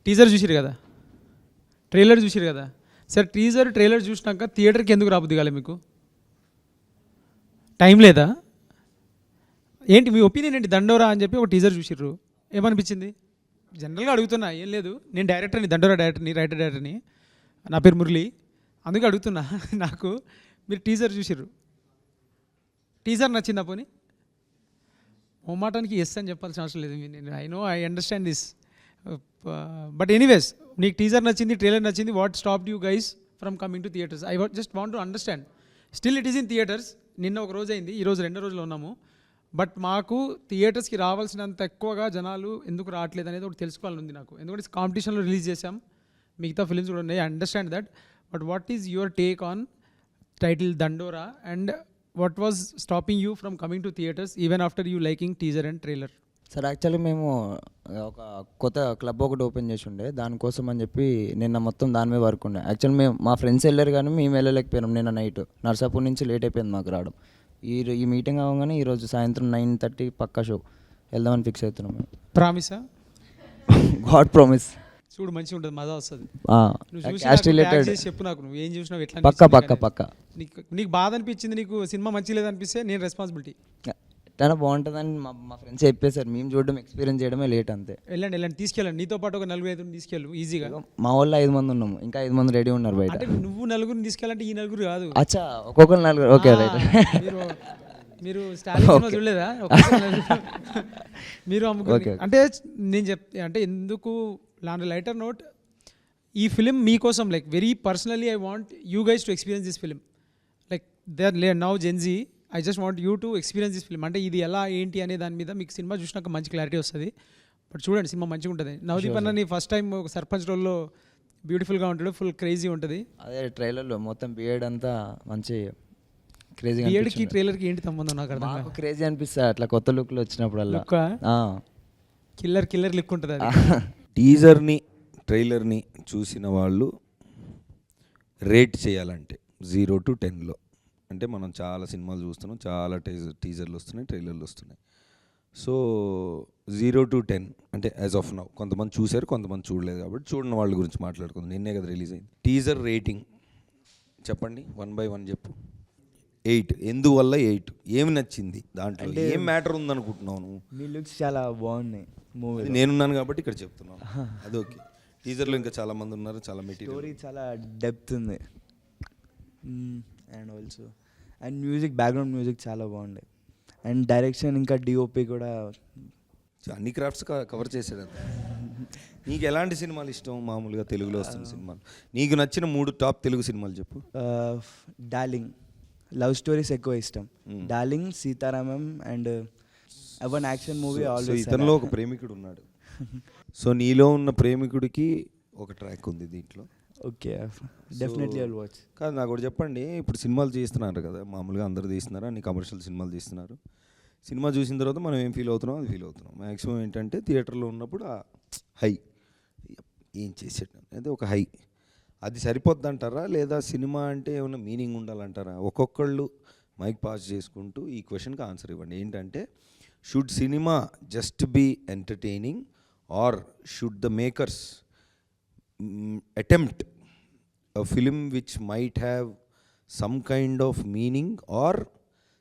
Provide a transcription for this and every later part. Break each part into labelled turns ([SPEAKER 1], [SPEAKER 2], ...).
[SPEAKER 1] Teaser చూసిరు కదా, trailer చూసిరు కదా. సరే ట్రైలర్ చూసినాక థియేటర్కి ఎందుకు రాబుద్ది కాలే మీకు? టైం లేదా ఏంటి? మీ ఒపీనియన్ ఏంటి? దండోరా అని చెప్పి ఒక టీజర్ చూసిర్రు, ఏమనిపించింది? జనరల్గా అడుగుతున్నా, ఏం లేదు, నేను డైరెక్టర్ని, దండోరా డైరెక్టర్ని, నా పేరు మురళి, అందుకే అడుగుతున్నా. నాకు మీరు టీజర్ చూసిర్రు, టీజర్ నచ్చిందా? పోనీ మొమ్మాటానికి ఎస్ అని చెప్పాల్సిన అవసరం లేదు. నేను I understand this, but anyways నీకు టీజర్ నచ్చింది, ట్రైలర్ నచ్చింది, what stopped you guys from coming to theatres? I just want to understand. Still it is in theatres. నిన్న ఒక రోజు అయింది, ఈరోజు 2వ రోజులో ఉన్నాము. బట్ మాకు థియేటర్స్కి రావాల్సినంత ఎక్కువగా జనాలు ఎందుకు రావట్లేదు అనేది ఒకటి తెలుసుకోవాలని ఉంది నాకు. ఎందుకంటే కాంపిటీషన్లో రిలీజ్ చేసాం, మిగతా ఫిలిమ్స్ కూడా ఉన్నాయి, I understand that. But what is your take on title దండోరా and what was stopping you from coming to theatres even after you liking teaser and trailer?
[SPEAKER 2] Sir actually మేము ఒక కొత్త క్లబ్ ఒకటి open చేసి ఉండే, దానికోసం అని చెప్పి నిన్న మొత్తం దాని మీద వర్క్ ఉండే. యాక్చువల్లీ మేము మా ఫ్రెండ్స్ వెళ్ళారు కానీ మేము వెళ్ళలేకపోయినాం. నిన్న నైట్ నర్సాపూర్ నుంచి లేట్ అయిపోయింది మాకు రావడం. ఈ మీటింగ్ అవ్వగానే ఈరోజు సాయంత్రం 9:30 పక్కా షో వెళ్దామని ఫిక్స్ అవుతున్నాం మేము.
[SPEAKER 1] ప్రామిసా?
[SPEAKER 2] God promise.
[SPEAKER 1] చూడు మంచిగా ఉంటుంది, మజా వస్తుంది.
[SPEAKER 2] క్యాస్ట్ రిలేటెడ్
[SPEAKER 1] చెప్పు నాకు, నువ్వు ఏం చూసినావు, ఎట్లా
[SPEAKER 2] పక్క
[SPEAKER 1] నీకు బాధ అనిపించింది, నీకు సినిమా మంచి లేదనిపిస్తే నేను రెస్పాన్సిబిలిటీ.
[SPEAKER 2] ఎట్లా బాగుంటుందని మా ఫ్రెండ్స్ చెప్పేశారు, మేము చూడడం ఎక్స్పీరియన్స్ చేయడమే లేట్ అంతే.
[SPEAKER 1] వెళ్ళండి తీసుకెళ్ళండి, నీతో పాటు ఒక 4-5 తీసుకెళ్ళు ఈజీగా.
[SPEAKER 2] మా వాళ్ళు 5 మంది ఉన్నాము, ఇంకా 5 మంది రెడీ ఉన్నారు బయట.
[SPEAKER 1] అంటే నువ్వు 4 తీసుకెళ్ళాలంటే ఈ 4 కాదు.
[SPEAKER 2] అచ్చా, ఒక్కొక్కరు 4. Okay right.
[SPEAKER 1] మీరు స్టాలిన్ సినిమా చూడలేదా? మీరు అమ్ముకోండి. అంటే నేను అంటే ఎందుకు లైటర్ నోట్, ఈ ఫిలిం మీకోసం, like very personally I want you guys to experience this film. Like they are now gen Z, I just want you to experience this film. అంటే ఇది ఎలా ఏంటి అనే దాని మీద మీకు సినిమా చూసినాక మంచి క్లారిటీ వస్తుంది. బట్ చూడండి, సినిమా మంచిగా ఉంటుంది. నవదీప్ అన్నని ఫస్ట్ టైం ఒక సర్పంచ్ రోల్లో బ్యూటిఫుల్గా ఉంటాడు, ఫుల్ క్రేజీ ఉంటుంది.
[SPEAKER 2] అదే ట్రైలర్లో మొత్తం బియర్డ్ అంతా మంచి క్రేజీ.
[SPEAKER 1] బియర్డ్కి ట్రైలర్కి ఏంటి సంబంధం నాకు అర్థం కాదు.
[SPEAKER 2] క్రేజీ అనిపిస్తుంది అట్లా కొత్త లుక్లో వచ్చినప్పుడల్లా.
[SPEAKER 1] కిల్లర్ లుక్ ఉంటుంది అది.
[SPEAKER 3] టీజర్ని ట్రైలర్ని చూసిన వాళ్ళు రేట్ చేయాలంటే 0 to 10లో, అంటే మనం చాలా సినిమాలు చూస్తున్నాం, చాలా టీజర్లు వస్తున్నాయి, ట్రైలర్లు వస్తున్నాయి. సో 0 to 10 అంటే యాజ్ ఆఫ్ నౌ కొంతమంది చూశారు, కొంతమంది చూడలేదు, కాబట్టి చూడని వాళ్ళ గురించి మాట్లాడుకుందాం. నిన్నే కదా రిలీజ్ అయింది. టీజర్ రేటింగ్ చెప్పండి, 1 by 1 చెప్పు. 8. ఎందువల్ల 8? ఏమి నచ్చింది దాంట్లో? ఏం మ్యాటర్ ఉందనుకుంటున్నావు నువ్వు?
[SPEAKER 2] మీ లుక్స్ చాలా బాగున్నాయి మూవీ.
[SPEAKER 3] నేనున్నాను కాబట్టి ఇక్కడ చెప్తున్నాను. అది ఓకే. టీజర్లో ఇంకా చాలా మంది ఉన్నారు, చాలా మెటీరియల్,
[SPEAKER 2] స్టోరీ చాలా డెప్త్ ఉంది. And also and music, background music చాలా బాగుంది. అండ్ డైరెక్షన్ ఇంకా డిఓపి కూడా
[SPEAKER 3] అన్ని క్రాఫ్ట్స్ కవర్ చేసాడు. నీకు ఎలాంటి సినిమాలు ఇష్టం? మామూలుగా తెలుగులో వస్తున్న సినిమాలు నీకు నచ్చిన 3 టాప్ తెలుగు సినిమాలు చెప్పు.
[SPEAKER 2] డార్లింగ్, లవ్ స్టోరీస్ ఎక్కువ ఇష్టం. Darling, Sitaramam and one action movie always.
[SPEAKER 3] ఇతనిలో ఒక ప్రేమికుడు ఉన్నాడు. సో నీలో ఉన్న ప్రేమికుడికి ఒక ట్రాక్ ఉంది దీంట్లో.
[SPEAKER 2] Okay, definitely I will watch.
[SPEAKER 3] కాదు, నాకు కూడా చెప్పండి, ఇప్పుడు సినిమాలు తీస్తున్నారు కదా, మామూలుగా అందరూ తీస్తున్నారు, అన్ని కమర్షియల్ సినిమాలు తీస్తున్నారు. సినిమా చూసిన తర్వాత మనం ఏం ఫీల్ అవుతున్నాం అది ఫీల్ అవుతున్నాం. మ్యాక్సిమం ఏంటంటే థియేటర్లో ఉన్నప్పుడు ఆ హై, ఏం చేసేట అయితే ఒక హై, అది సరిపోద్ది అంటారా, లేదా సినిమా అంటే ఏమైనా మీనింగ్ ఉండాలంటారా? ఒక్కొక్కళ్ళు మైక్ పాస్ చేసుకుంటూ ఈ క్వశ్చన్కి ఆన్సర్ ఇవ్వండి. ఏంటంటే, should cinema just be entertaining or should the makers attempt a film which might have some kind of meaning or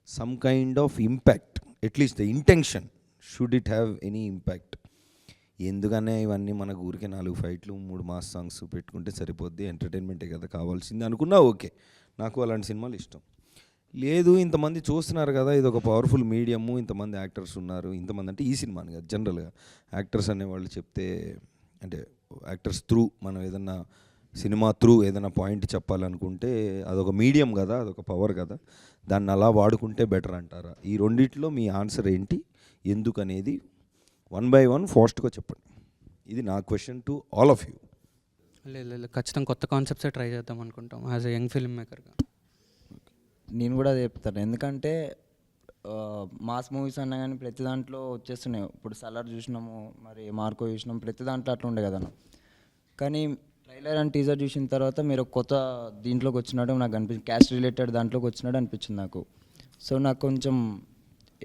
[SPEAKER 3] some kind of impact, at least the intention, should it have any impact? ఎందుకనే ఇవన్నీ మనకు ఊరికే 4 ఫైట్లు 3 mass songs పెట్టుకుంటే సరిపోద్ది, ఎంటర్టైన్మెంటే కదా కావాల్సింది అనుకున్నా ఓకే, నాకు అలాంటి సినిమాలు ఇష్టం. లేదు, ఇంతమంది చూస్తున్నారు కదా, ఇది ఒక పవర్ఫుల్ మీడియము, ఇంతమంది యాక్టర్స్ ఉన్నారు, ఇంతమంది అంటే ఈ సినిమాని కదా, జనరల్గా యాక్టర్స్ అనేవాళ్ళు చెప్తే, అంటే యాక్టర్స్ త్రూ మనం ఏదన్నా సినిమా త్రూ ఏదైనా పాయింట్ చెప్పాలనుకుంటే అదొక మీడియం కదా, అదొక పవర్ కదా, దాన్ని అలా వాడుకుంటే బెటర్ అంటారా? ఈ రెండిట్లో మీ ఆన్సర్ ఏంటి, ఎందుకు అనేది 1 by 1 ఫాస్ట్గా చెప్పండి. ఇది నా question to all of you.
[SPEAKER 4] లేదు, ఖచ్చితంగా కొత్త కాన్సెప్ట్సే ట్రై చేద్దాం అనుకుంటాం యాజ్ ఎ యంగ్ ఫిల్మ్ మేకర్గా.
[SPEAKER 2] నేను కూడా అదే చెప్తాను, ఎందుకంటే మాస్ మూవీస్ అన్నా కానీ ప్రతి దాంట్లో వచ్చేస్తున్నాయి. ఇప్పుడు సలార్ చూసినాము, మరి మార్కో చూసినాం, ప్రతి దాంట్లో అట్లా ఉండే కదా. కానీ ట్రైలర్ అండ్ టీజర్ చూసిన తర్వాత మీరు కొత్త దీంట్లోకి వచ్చినట్టు నాకు అనిపించింది, క్యాస్ట్ రిలేటెడ్ దాంట్లోకి వచ్చినట్టు అనిపించింది నాకు. సో నాకు కొంచెం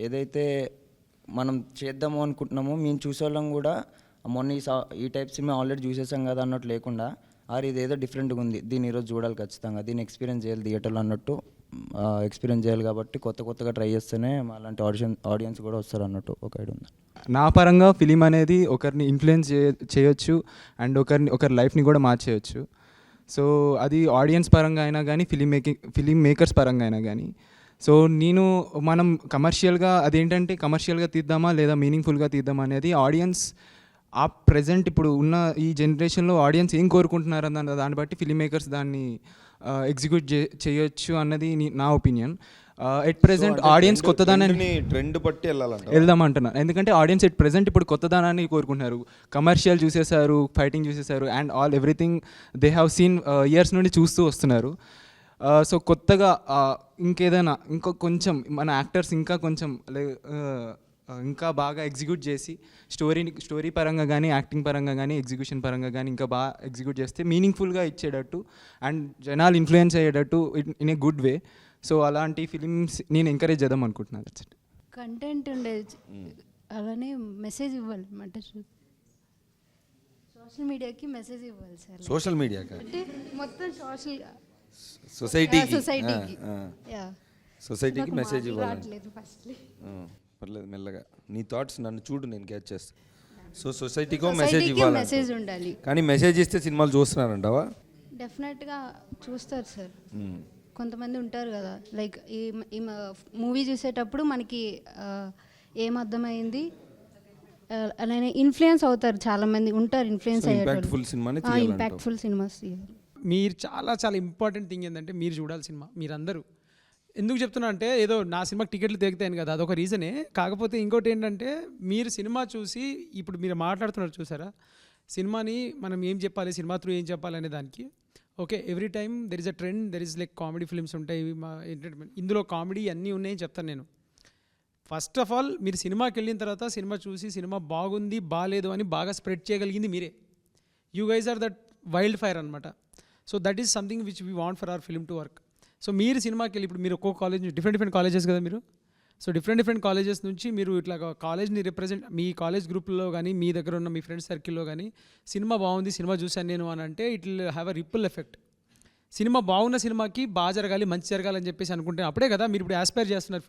[SPEAKER 2] ఏదైతే మనం చేద్దాము అనుకుంటున్నామో మేము చూసేవాళ్ళం కూడా మొన్న ఈ టైప్ సినిమా ఆల్రెడీ చూసేసాం కదా అన్నట్టు లేకుండా ఇదేదో డిఫరెంట్గా ఉంది, దీన్ని ఈరోజు చూడాలి ఖచ్చితంగా, దీన్ని ఎక్స్పీరియన్స్ చేయాలి థియేటర్లో అన్నట్టు ఎక్స్పీరియన్స్ చేయాలి. కాబట్టి కొత్తగా ట్రై చేస్తేనే అలాంటి ఆడియన్స్ కూడా వస్తారు అన్నట్టు ఒక ఐడియా ఉంది.
[SPEAKER 5] నా పరంగా ఫిలిం అనేది ఒకరిని ఇన్ఫ్లుయెన్స్ చేయొచ్చు అండ్ ఒకరి లైఫ్ని కూడా మార్చేయచ్చు. సో అది ఆడియన్స్ పరంగా అయినా కానీ ఫిలిం మేకర్స్ పరంగా అయినా కానీ. సో మనం కమర్షియల్గా అదేంటంటే కమర్షియల్గా తీద్దామా లేదా మీనింగ్ఫుల్గా తీద్దామా అనేది ఆడియన్స్ ఆ ప్రజెంట్ ఇప్పుడు ఉన్న ఈ జనరేషన్లో ఆడియన్స్ ఏం కోరుకుంటున్నారు అన్న దాన్ని బట్టి ఫిలిం మేకర్స్ దాన్ని ఎగ్జిక్యూట్ చేయొచ్చు అన్నది నా ఒపీనియన్. ఎట్ ప్రెజెంట్ ఆడియన్స్ కొత్తదానాన్ని
[SPEAKER 3] ట్రెండ్ బట్టి
[SPEAKER 5] వెళ్దామంటున్నారు. ఎందుకంటే ఆడియన్స్ ఎట్ ప్రెజెంట్ ఇప్పుడు కొత్తదానాన్ని కోరుకుంటున్నారు. కమర్షియల్ చూసేశారు, ఫైటింగ్ చూసేశారు and everything they have seen years నుండి చూస్తూ వస్తున్నారు. సో కొత్తగా ఇంకేదైనా కొంచెం మన యాక్టర్స్ ఇంకా బాగా ఎగ్జిక్యూట్ చేసి స్టోరీ పరంగా కానీ యాక్టింగ్ పరంగా కానీ ఎగ్జిక్యూషన్ పరంగా కానీ ఇంకా బాగా ఎగ్జిక్యూట్ చేస్తే మీనింగ్ఫుల్గా ఇచ్చేటట్టు అండ్ జనాలు ఇన్ఫ్లుయెన్స్ అయ్యేటట్టు in a good way. So అలాంటి ఫిలిమ్స్ నేను ఎంకరేజ్ చేద్దాం అనుకుంటున్నాను.
[SPEAKER 6] కంటెంట్ ఉండేది, అలానే మెసేజ్ ఇవ్వాలి అంటే సోషల్ మీడియాకి మెసేజ్ ఇవ్వాలి సార్.
[SPEAKER 3] సోషల్ మీడియా
[SPEAKER 6] అంటే మొత్తం
[SPEAKER 3] సొసైటీకి మెసేజ్ ఇవ్వాలి. పర్లేదు మెల్లగా నీ థాట్స్ నన్ను చూడు, నేను క్యాచ్ చేస్తాను. సో సొసైటీకో మెసేజ్ ఇవ్వాలి,
[SPEAKER 6] మెసేజ్ ఉండాలి.
[SPEAKER 3] కానీ మెసేజ్ ఇస్తే సినిమాలు చూస్తున్నారంటావా?
[SPEAKER 6] డెఫినెట్గా చూస్తారు సార్. కొంతమంది ఉంటారు కదా, లైక్ ఈ మూవీ చూసేటప్పుడు మనకి ఏం అర్థమైంది అలానే ఇన్ఫ్లుయెన్స్ అవుతారు, చాలా మంది ఉంటారు ఇన్ఫ్లుయెన్స్
[SPEAKER 3] ఇంపాక్ట్ఫుల్
[SPEAKER 6] సినిమాస్.
[SPEAKER 1] మీరు చాలా ఇంపార్టెంట్ థింగ్ ఏంటంటే మీరు చూడాలి సినిమా. మీరందరూ ఎందుకు చెప్తున్నా అంటే ఏదో నా సినిమాకి టికెట్లు తెగుతాయని కదా, అదొక రీజనే. కాకపోతే ఇంకోటి ఏంటంటే మీరు సినిమా చూసి ఇప్పుడు మీరు మాట్లాడుతున్నారు చూసారా, సినిమాని మనం ఏం చెప్పాలి, సినిమా త్రూ ఏం చెప్పాలి అనే దానికి. Okay, every time there is a trend, there is like comedy films ఉంటాయి, మా ఎంటర్టైన్మెంట్, ఇందులో కామెడీ అన్నీ ఉన్నాయని చెప్తాను నేను. ఫస్ట్ ఆఫ్ ఆల్ మీరు సినిమాకి వెళ్ళిన తర్వాత సినిమా చూసి సినిమా బాగుంది బాగాలేదు అని బాగా స్ప్రెడ్ చేయగలిగింది మీరే. You guys are that wild fire అనమాట. So that is something which we want for our film to work. So మీరు సినిమాకి వెళ్ళి ఇప్పుడు మీరు ఒక్కొక్క కాలేజ్ డిఫరెంట్ కాలేజెస్ కదా మీరు. సో డిఫరెంట్ కాలేజెస్ నుంచి మీరు ఇట్లా కాలేజ్ని రిప్రజెంట్ మీ కాలేజ్ గ్రూప్లో కానీ మీ దగ్గర ఉన్న మీ ఫ్రెండ్స్ సర్కిల్లో కానీ సినిమా బాగుంది, సినిమా చూశాను నేను అని అంటే it will have a ripple effect. Cinema బాగున్న సినిమాకి బాగా జరగాలి, మంచి జరగాలని చెప్పేసి అనుకుంటే అప్పుడే కదా మీరు ఇప్పుడు ఆస్పైర్ చేస్తున్నారు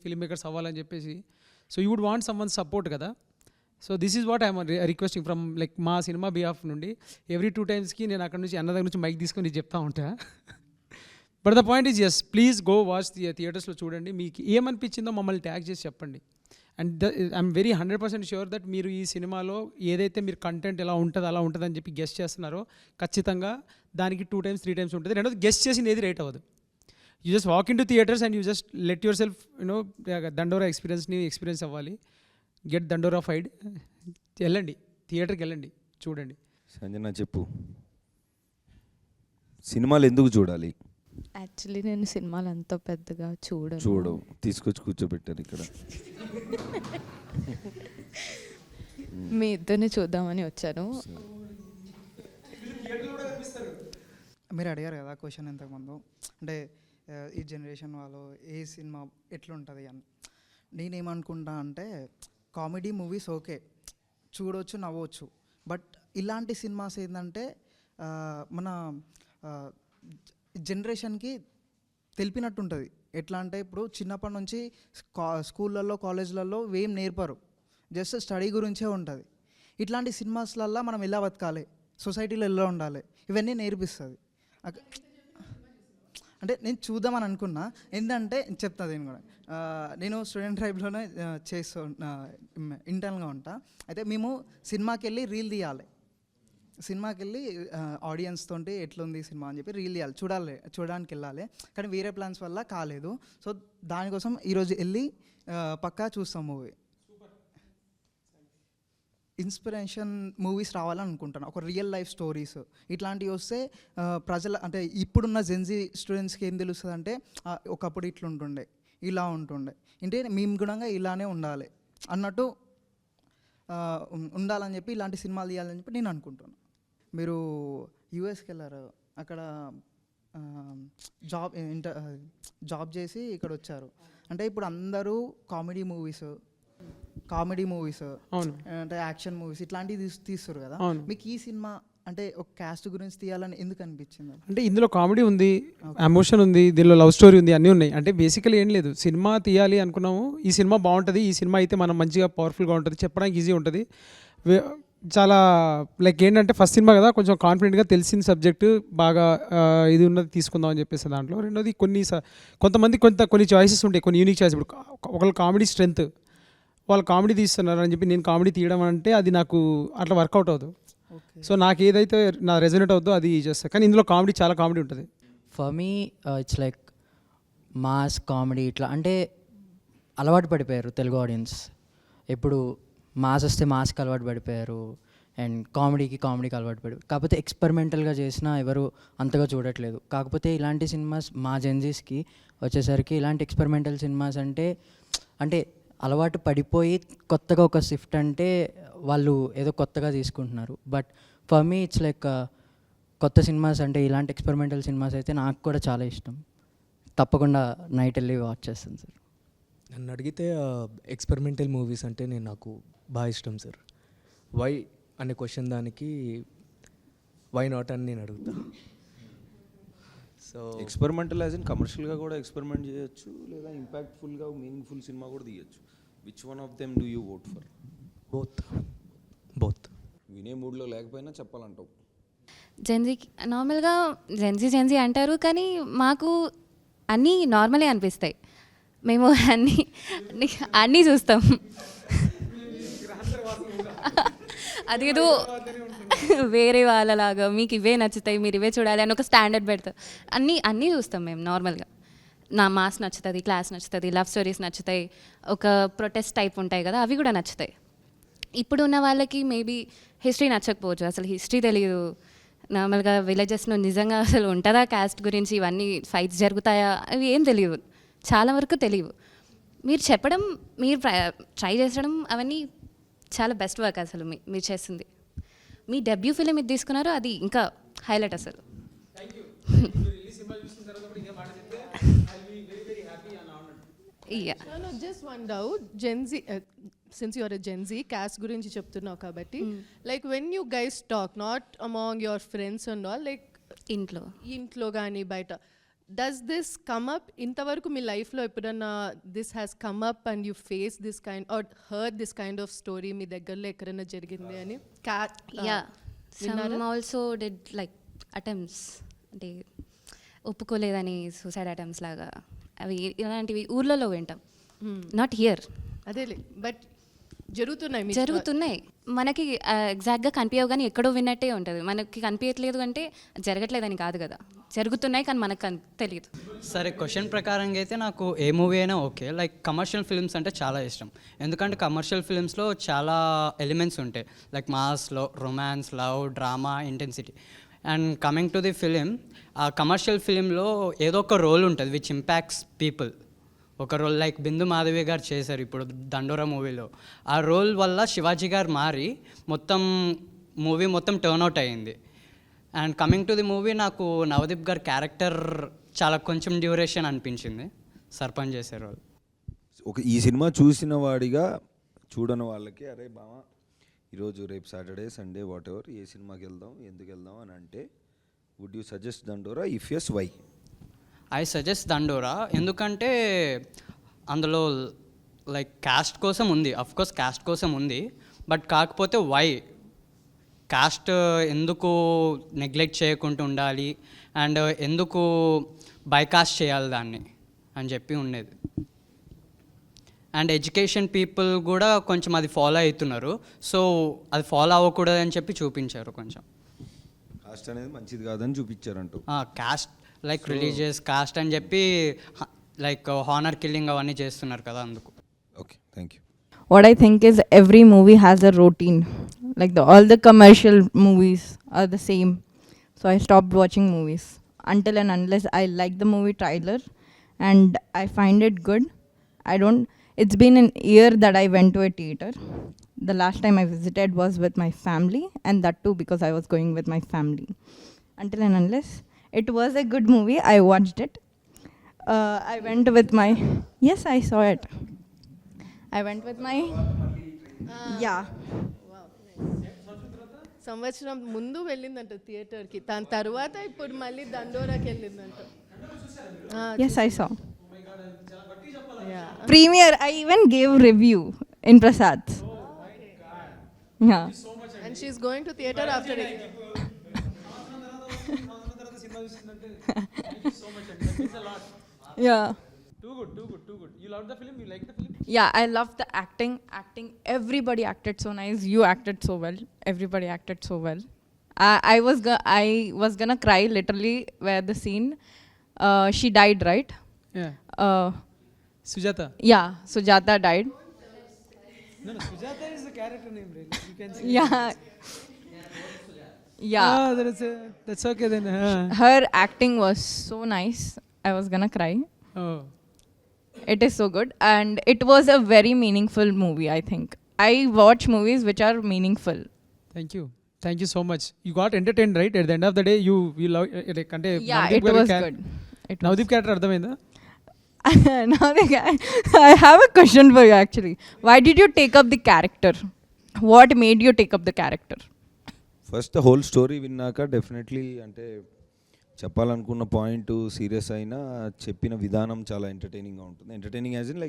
[SPEAKER 1] ఫిల్మ్ మేకర్స్ అవ్వాలని చెప్పేసి. So you would want someone support కదా. So this is what I'm requesting from like మా సినిమా బిహాఫ్ నుండి. ఎవ్రీ 2 times నేను అక్కడ నుంచి అన్న దగ్గర నుంచి మైక్ తీసుకొని చెప్తా ఉంటా. But the point is yes, please go watch థియేటర్స్లో చూడండి, మీకు ఏమనిపించిందో మమ్మల్ని ట్యాగ్ చేసి చెప్పండి. And I'm very 100% sure that మీరు ఈ సినిమాలో ఏదైతే మీరు కంటెంట్ ఎలా ఉంటుంది అలా ఉంటుందని చెప్పి గెస్ట్ చేస్తున్నారో ఖచ్చితంగా దానికి 2 times 3 times ఉంటుంది. రెండోది గెస్ట్ చేసింది ఏది రేట్ అవ్వదు. You just walk in to theatres and you just let your self దండోరా ఎక్స్పీరియన్స్ అవ్వాలి. గెట్ దండోరా ఫైడ్, వెళ్ళండి థియేటర్కి వెళ్ళండి, చూడండి.
[SPEAKER 3] సంజన చెప్పు, సినిమాలు ఎందుకు చూడాలి?
[SPEAKER 7] యాక్చువల్లీ నేను సినిమాలు అంత పెద్దగా
[SPEAKER 3] చూడవు, తీసుకొచ్చి కూర్చోబెట్టారు ఇక్కడ.
[SPEAKER 7] మీ ఇద్దరిని చూద్దామని వచ్చాను.
[SPEAKER 8] మీరు అడిగారు కదా క్వశ్చన్ ఇంతకుముందు, అంటే ఈ జనరేషన్ వాళ్ళు ఏ సినిమా ఎట్లుంటుంది అని. నేనేమనుకుంటా అంటే కామెడీ మూవీస్ ఓకే చూడవచ్చు, నవ్వచ్చు, బట్ ఇలాంటి సినిమాస్ ఏంటంటే మన జనరేషన్కి తెలిపినట్టు ఉంటుంది. ఎట్లా అంటే ఇప్పుడు చిన్నప్పటి నుంచి స్కూళ్ళల్లో కాలేజ్లలో ఏం నేర్పరు, జస్ట్ స్టడీ గురించే ఉంటుంది. ఇట్లాంటి సినిమాస్లల్లో మనం ఎలా బతకాలి, సొసైటీలో ఎలా ఉండాలి, ఇవన్నీ నేర్పిస్తుంది. అంటే నేను చూద్దామని అనుకున్నా, ఏంటంటే చెప్తా నేను కూడా. నేను స్టూడెంట్ ట్రైబ్లోనే ఇంటర్న్గా ఉంటా. అయితే మేము సినిమాకి వెళ్ళి రీల్ తీయాలి, సినిమాకి వెళ్ళి ఆడియన్స్ తోటి ఎట్లుంది సినిమా అని చెప్పి రీల్ తీయాలి, చూడడానికి వెళ్ళాలి. కానీ వేరే ప్లాన్స్ వల్ల కాలేదు. సో దానికోసం ఈరోజు వెళ్ళి పక్కా చూస్తాం మూవీ. ఇన్స్పిరేషన్ మూవీస్ రావాలని అనుకుంటున్నాను, ఒక రియల్ లైఫ్ స్టోరీస్ ఇట్లాంటివి వస్తే ప్రజల అంటే ఇప్పుడున్న జెన్జీ స్టూడెంట్స్కి ఏం తెలుస్తుంది అంటే ఒకప్పుడు ఇట్లుంటుండే, ఇలా ఉంటుండే, అంటే మేము గుణంగా ఇలానే ఉండాలి అన్నట్టు ఉండాలని చెప్పి ఇలాంటి సినిమాలు తీయాలని చెప్పి నేను అనుకుంటున్నాను. మీరు యూఎస్కి వెళ్ళారు, అక్కడ జాబ్ చేసి ఇక్కడ వచ్చారు. అంటే ఇప్పుడు అందరూ కామెడీ మూవీస్ కామెడీ మూవీస్
[SPEAKER 1] అవును.
[SPEAKER 8] అంటే యాక్షన్ మూవీస్ ఇట్లాంటివి తీస్తారు కదా,
[SPEAKER 1] అవును.
[SPEAKER 8] మీకు ఈ సినిమా అంటే ఒక క్యాస్ట్ గురించి తీయాలని ఎందుకు అనిపించింది?
[SPEAKER 1] అంటే ఇందులో కామెడీ ఉంది, ఎమోషన్ ఉంది, దీనిలో లవ్ స్టోరీ ఉంది, అన్నీ ఉన్నాయి. అంటే బేసికలీ ఏం లేదు, సినిమా తీయాలి అనుకున్నాము, ఈ సినిమా బాగుంటుంది, ఈ సినిమా అయితే మనం మంచిగా పవర్ఫుల్గా ఉంటుంది, చెప్పడానికి ఈజీ ఉంటుంది. చాలా లైక్ ఏంటంటే ఫస్ట్ సినిమా కదా, కొంచెం కాన్ఫిడెంట్గా తెలిసిన సబ్జెక్టు బాగా ఇది ఉన్నది తీసుకుందాం అని చెప్పేసి దాంట్లో. రెండోది కొంతమంది కొన్ని చాయిసెస్ ఉంటాయి, కొన్ని యూనిక్ చాయిస్. ఇప్పుడు ఒకళ్ళు కామెడీ స్ట్రెంత్, వాళ్ళు కామెడీ తీస్తున్నారు అని చెప్పి నేను కామెడీ తీయడం అంటే అది నాకు అట్లా వర్కౌట్ అవ్వదు. సో నాకు ఏదైతే నా రెజొనేట్ అవుతుందో అది చేస్తాను. కానీ ఇందులో కామెడీ, చాలా కామెడీ ఉంటుంది.
[SPEAKER 9] For me it's like mass comedy ఇట్లా అంటే అలవాటు పడిపోయారు తెలుగు ఆడియన్స్. ఎప్పుడు మాస్ వస్తే మాస్కి అలవాటు పడిపోయారు అండ్ కామెడీకి అలవాటు పడి, కాకపోతే ఎక్స్పెరిమెంటల్గా చేసినా ఎవరు అంతగా చూడట్లేదు. కాకపోతే ఇలాంటి సినిమాస్ మా జెన్జీస్కి వచ్చేసరికి ఇలాంటి ఎక్స్పెరిమెంటల్ సినిమాస్ అంటే అలవాటు పడిపోయి కొత్తగా ఒక షిఫ్ట్ అంటే వాళ్ళు ఏదో కొత్తగా తీసుకుంటున్నారు. But for me it's like కొత్త సినిమాస్ అంటే ఇలాంటి ఎక్స్పెరిమెంటల్ సినిమాస్ అయితే నాకు కూడా చాలా ఇష్టం. తప్పకుండా నైట్ వెళ్ళి వాచ్ చేస్తాను సార్.
[SPEAKER 10] నన్ను అడిగితే ఎక్స్పెరిమెంటల్ మూవీస్ అంటే నాకు బాగా ఇష్టం సార్. వై అనే క్వశ్చన్ దానికి వై నాట్ అని నేను అడుగుతా. సో
[SPEAKER 3] ఎక్స్పెరిమెంటల్ యాజ్ ఇన్ కమర్షియల్గా కూడా ఎక్స్పెరిమెంట్ చేయొచ్చు, లేదా ఇంపాక్ట్ఫుల్గా మీనింగ్ఫుల్ సినిమా కూడా తీయచ్చు. Which one of them do you vote for?
[SPEAKER 10] Both.
[SPEAKER 3] వినే మూడ్లో లేకపోయినా చెప్పాలంటావు.
[SPEAKER 11] జెన్జీ అంటారు, కానీ మాకు అన్నీ నార్మలే అనిపిస్తాయి. మేము అన్నీ చూస్తాం. అదేదో వేరే వాళ్ళలాగా మీకు ఇవే నచ్చుతాయి, మీరు ఇవే చూడాలి అని ఒక స్టాండర్డ్ పెడతారు. అన్నీ చూస్తాం మేము నార్మల్గా. నా మాస్ నచ్చుతుంది, క్లాస్ నచ్చుతుంది, లవ్ స్టోరీస్ నచ్చుతాయి, ఒక ప్రొటెస్ట్ టైప్ ఉంటాయి కదా, అవి కూడా నచ్చుతాయి. ఇప్పుడు ఉన్న వాళ్ళకి మేబీ హిస్టరీ నచ్చకపోవచ్చు, అసలు హిస్టరీ తెలియదు. నార్మల్గా విలేజెస్లో నిజంగా అసలు ఉంటుందా క్యాస్ట్ గురించి, ఇవన్నీ ఫైట్స్ జరుగుతాయా, అవి ఏం తెలియదు, చాలా వరకు తెలియదు. మీరు చెప్పడం, మీరు ట్రై చేసడం, అవన్నీ చాలా బెస్ట్ వర్క్ అసలు మీరు చేస్తుంది. మీ డెబ్యూ ఫిలిం ఇది తీసుకున్నారు, అది ఇంకా హైలైట్ అసలు.
[SPEAKER 12] Just one doubt, gen Z since you're a gen Z caste గురించి చెప్తున్నావు కాబట్టి, like when you guys talk not among your friends and all, like ఇంట్లో కానీ బయట, డస్ దిస్ కమ్ అప్? ఇంతవరకు మీ లైఫ్లో ఎప్పుడన్నా this has come up and you face this kind or heard this kind of story మీ దగ్గరలో ఎక్కడైనా జరిగింది అని?
[SPEAKER 11] ఆల్సో డిడ్ లైక్ అటెంప్ట్స్, అంటే ఒప్పుకోలేదని సూసైడ్ అటెంప్ట్స్ లాగా, అవి ఇలాంటివి ఊర్లలో వింటాం, నాట్ హియర్.
[SPEAKER 12] అదేలే, బట్ జరుగుతున్నాయి.
[SPEAKER 11] మనకి ఎగ్జాక్ట్గా కనిపించవు, కానీ ఎక్కడో విన్నట్టే ఉంటుంది. మనకి కనిపించట్లేదు అంటే జరగట్లేదని కాదు కదా, జరుగుతున్నాయి కానీ మనకు తెలియదు.
[SPEAKER 4] సరే, క్వశ్చన్ ప్రకారంగా అయితే నాకు ఏ మూవీ అయినా ఓకే. లైక్ కమర్షియల్ ఫిల్మ్స్ అంటే చాలా ఇష్టం, ఎందుకంటే కమర్షియల్ ఫిల్మ్స్లో చాలా ఎలిమెంట్స్ ఉంటాయి, like Maslow romance, love, drama, intensity. And coming to the film, ఆ కమర్షియల్ ఫిలింలో ఏదో ఒక రోల్ ఉంటుంది విచ్ ఇంపాక్ట్స్ పీపుల్. ఒక రోల్ లైక్ బిందు మాధవి గారు చేశారు ఇప్పుడు దండోరా మూవీలో. ఆ రోల్ వల్ల శివాజీ గారు మారి మూవీ మొత్తం టర్న్అవుట్ అయ్యింది. And coming to the movie, నాకు నవదీప్ గారి క్యారెక్టర్ చాలా కొంచెం డ్యూరేషన్ అనిపించింది, సర్పంచ్ చేసే రోల్.
[SPEAKER 3] ఈ సినిమా చూసిన వాడిగా చూడని వాళ్ళకి, అరే బావా ఈరోజు రేపు సాటర్డే, సండే, వాట్ ఎవర్, ఏ సినిమాకి వెళ్దాం, ఎందుకు వెళ్దాం అని అంటే, would you suggest Dandora? If yes, why?
[SPEAKER 4] I suggest Dandora, ఎందుకంటే అందులో లైక్ క్యాస్ట్ కోసం ఉంది, అఫ్కోర్స్ క్యాస్ట్ కోసం ఉంది, బట్ కాకపోతే వై క్యాస్ట్ ఎందుకు నెగ్లెక్ట్ చేయకుండా ఉండాలి అండ్ ఎందుకు బైకాస్ట్ చేయాలి దాన్ని అని చెప్పి ఉండేది. అండ్ ఎడ్యుకేషన్ పీపుల్ కూడా కొంచెం అది ఫాలో అవుతున్నారు, సో అది ఫాలో అవ్వకూడదు అని చెప్పి చూపించారు. కొంచెం
[SPEAKER 3] కాస్ట్ అనేది మంచిది కాదని చూపించారంటూ.
[SPEAKER 4] కాస్ట్ లైక్ రిలీజియస్ కాస్ట్ అని చెప్పి లైక్ హానర్ కిల్లింగ్ అవన్నీ చేస్తున్నారు కదా, అందుకు.
[SPEAKER 3] Okay, thank you.
[SPEAKER 7] What I think is every movie has a routine. Like all the commercial movies are the same. So I stopped watching movies until and unless I like the movie trailer and I find it good. It's been an year that I went to a theater. The last time I visited was with my family, and that too because I was going with my family. Until and unless it was a good movie, I watched it. I went with my... Yes, I saw it. I went with my Yeah.
[SPEAKER 12] సంవత్సరం ముందు వెళ్ళిందంట థియేటర్కి, దాని తర్వాత ఇప్పుడు మళ్ళీ దండోరాకి వెళ్ళిందంట.
[SPEAKER 7] Yes, I saw.
[SPEAKER 12] Yeah.
[SPEAKER 7] Premiere, I even gave review in Prasad's. Yeah.
[SPEAKER 12] And she's going to theater after it.
[SPEAKER 7] Yeah.
[SPEAKER 1] Too good. You loved the film? You liked the film?
[SPEAKER 7] Yeah, I love the acting. Everybody acted so nice. You acted so well. Everybody acted so well. I was gonna cry literally where the scene. She died, right?
[SPEAKER 1] Yeah.
[SPEAKER 7] Uh,
[SPEAKER 1] Sujata.
[SPEAKER 7] yeah, Sujata died.
[SPEAKER 1] No, Sujata is the character name, really. You can say.
[SPEAKER 7] Yeah. Yeah.
[SPEAKER 1] That's okay then.
[SPEAKER 7] Her acting was so nice. I was gonna cry.
[SPEAKER 1] Oh.
[SPEAKER 7] It is so good, and it was a very meaningful movie. I think I watch movies which are meaningful.
[SPEAKER 1] Thank you so much. You got entertained, right? At the end of the day, you love like ante
[SPEAKER 7] Yeah,
[SPEAKER 1] Navdeep
[SPEAKER 7] it
[SPEAKER 1] garu
[SPEAKER 7] was good. It was.
[SPEAKER 1] Navdeep character ardhamainda?
[SPEAKER 7] Now I have a question for you actually. Why did you take up the character? What made you take up the character?
[SPEAKER 3] First the whole story విన్నాక definitely అంటే చెప్పాలనుకున్న point serious అయినా చెప్పిన విధానం చాలా ఎంటర్టైనింగ్గా ఉంటుంది. Entertaining as in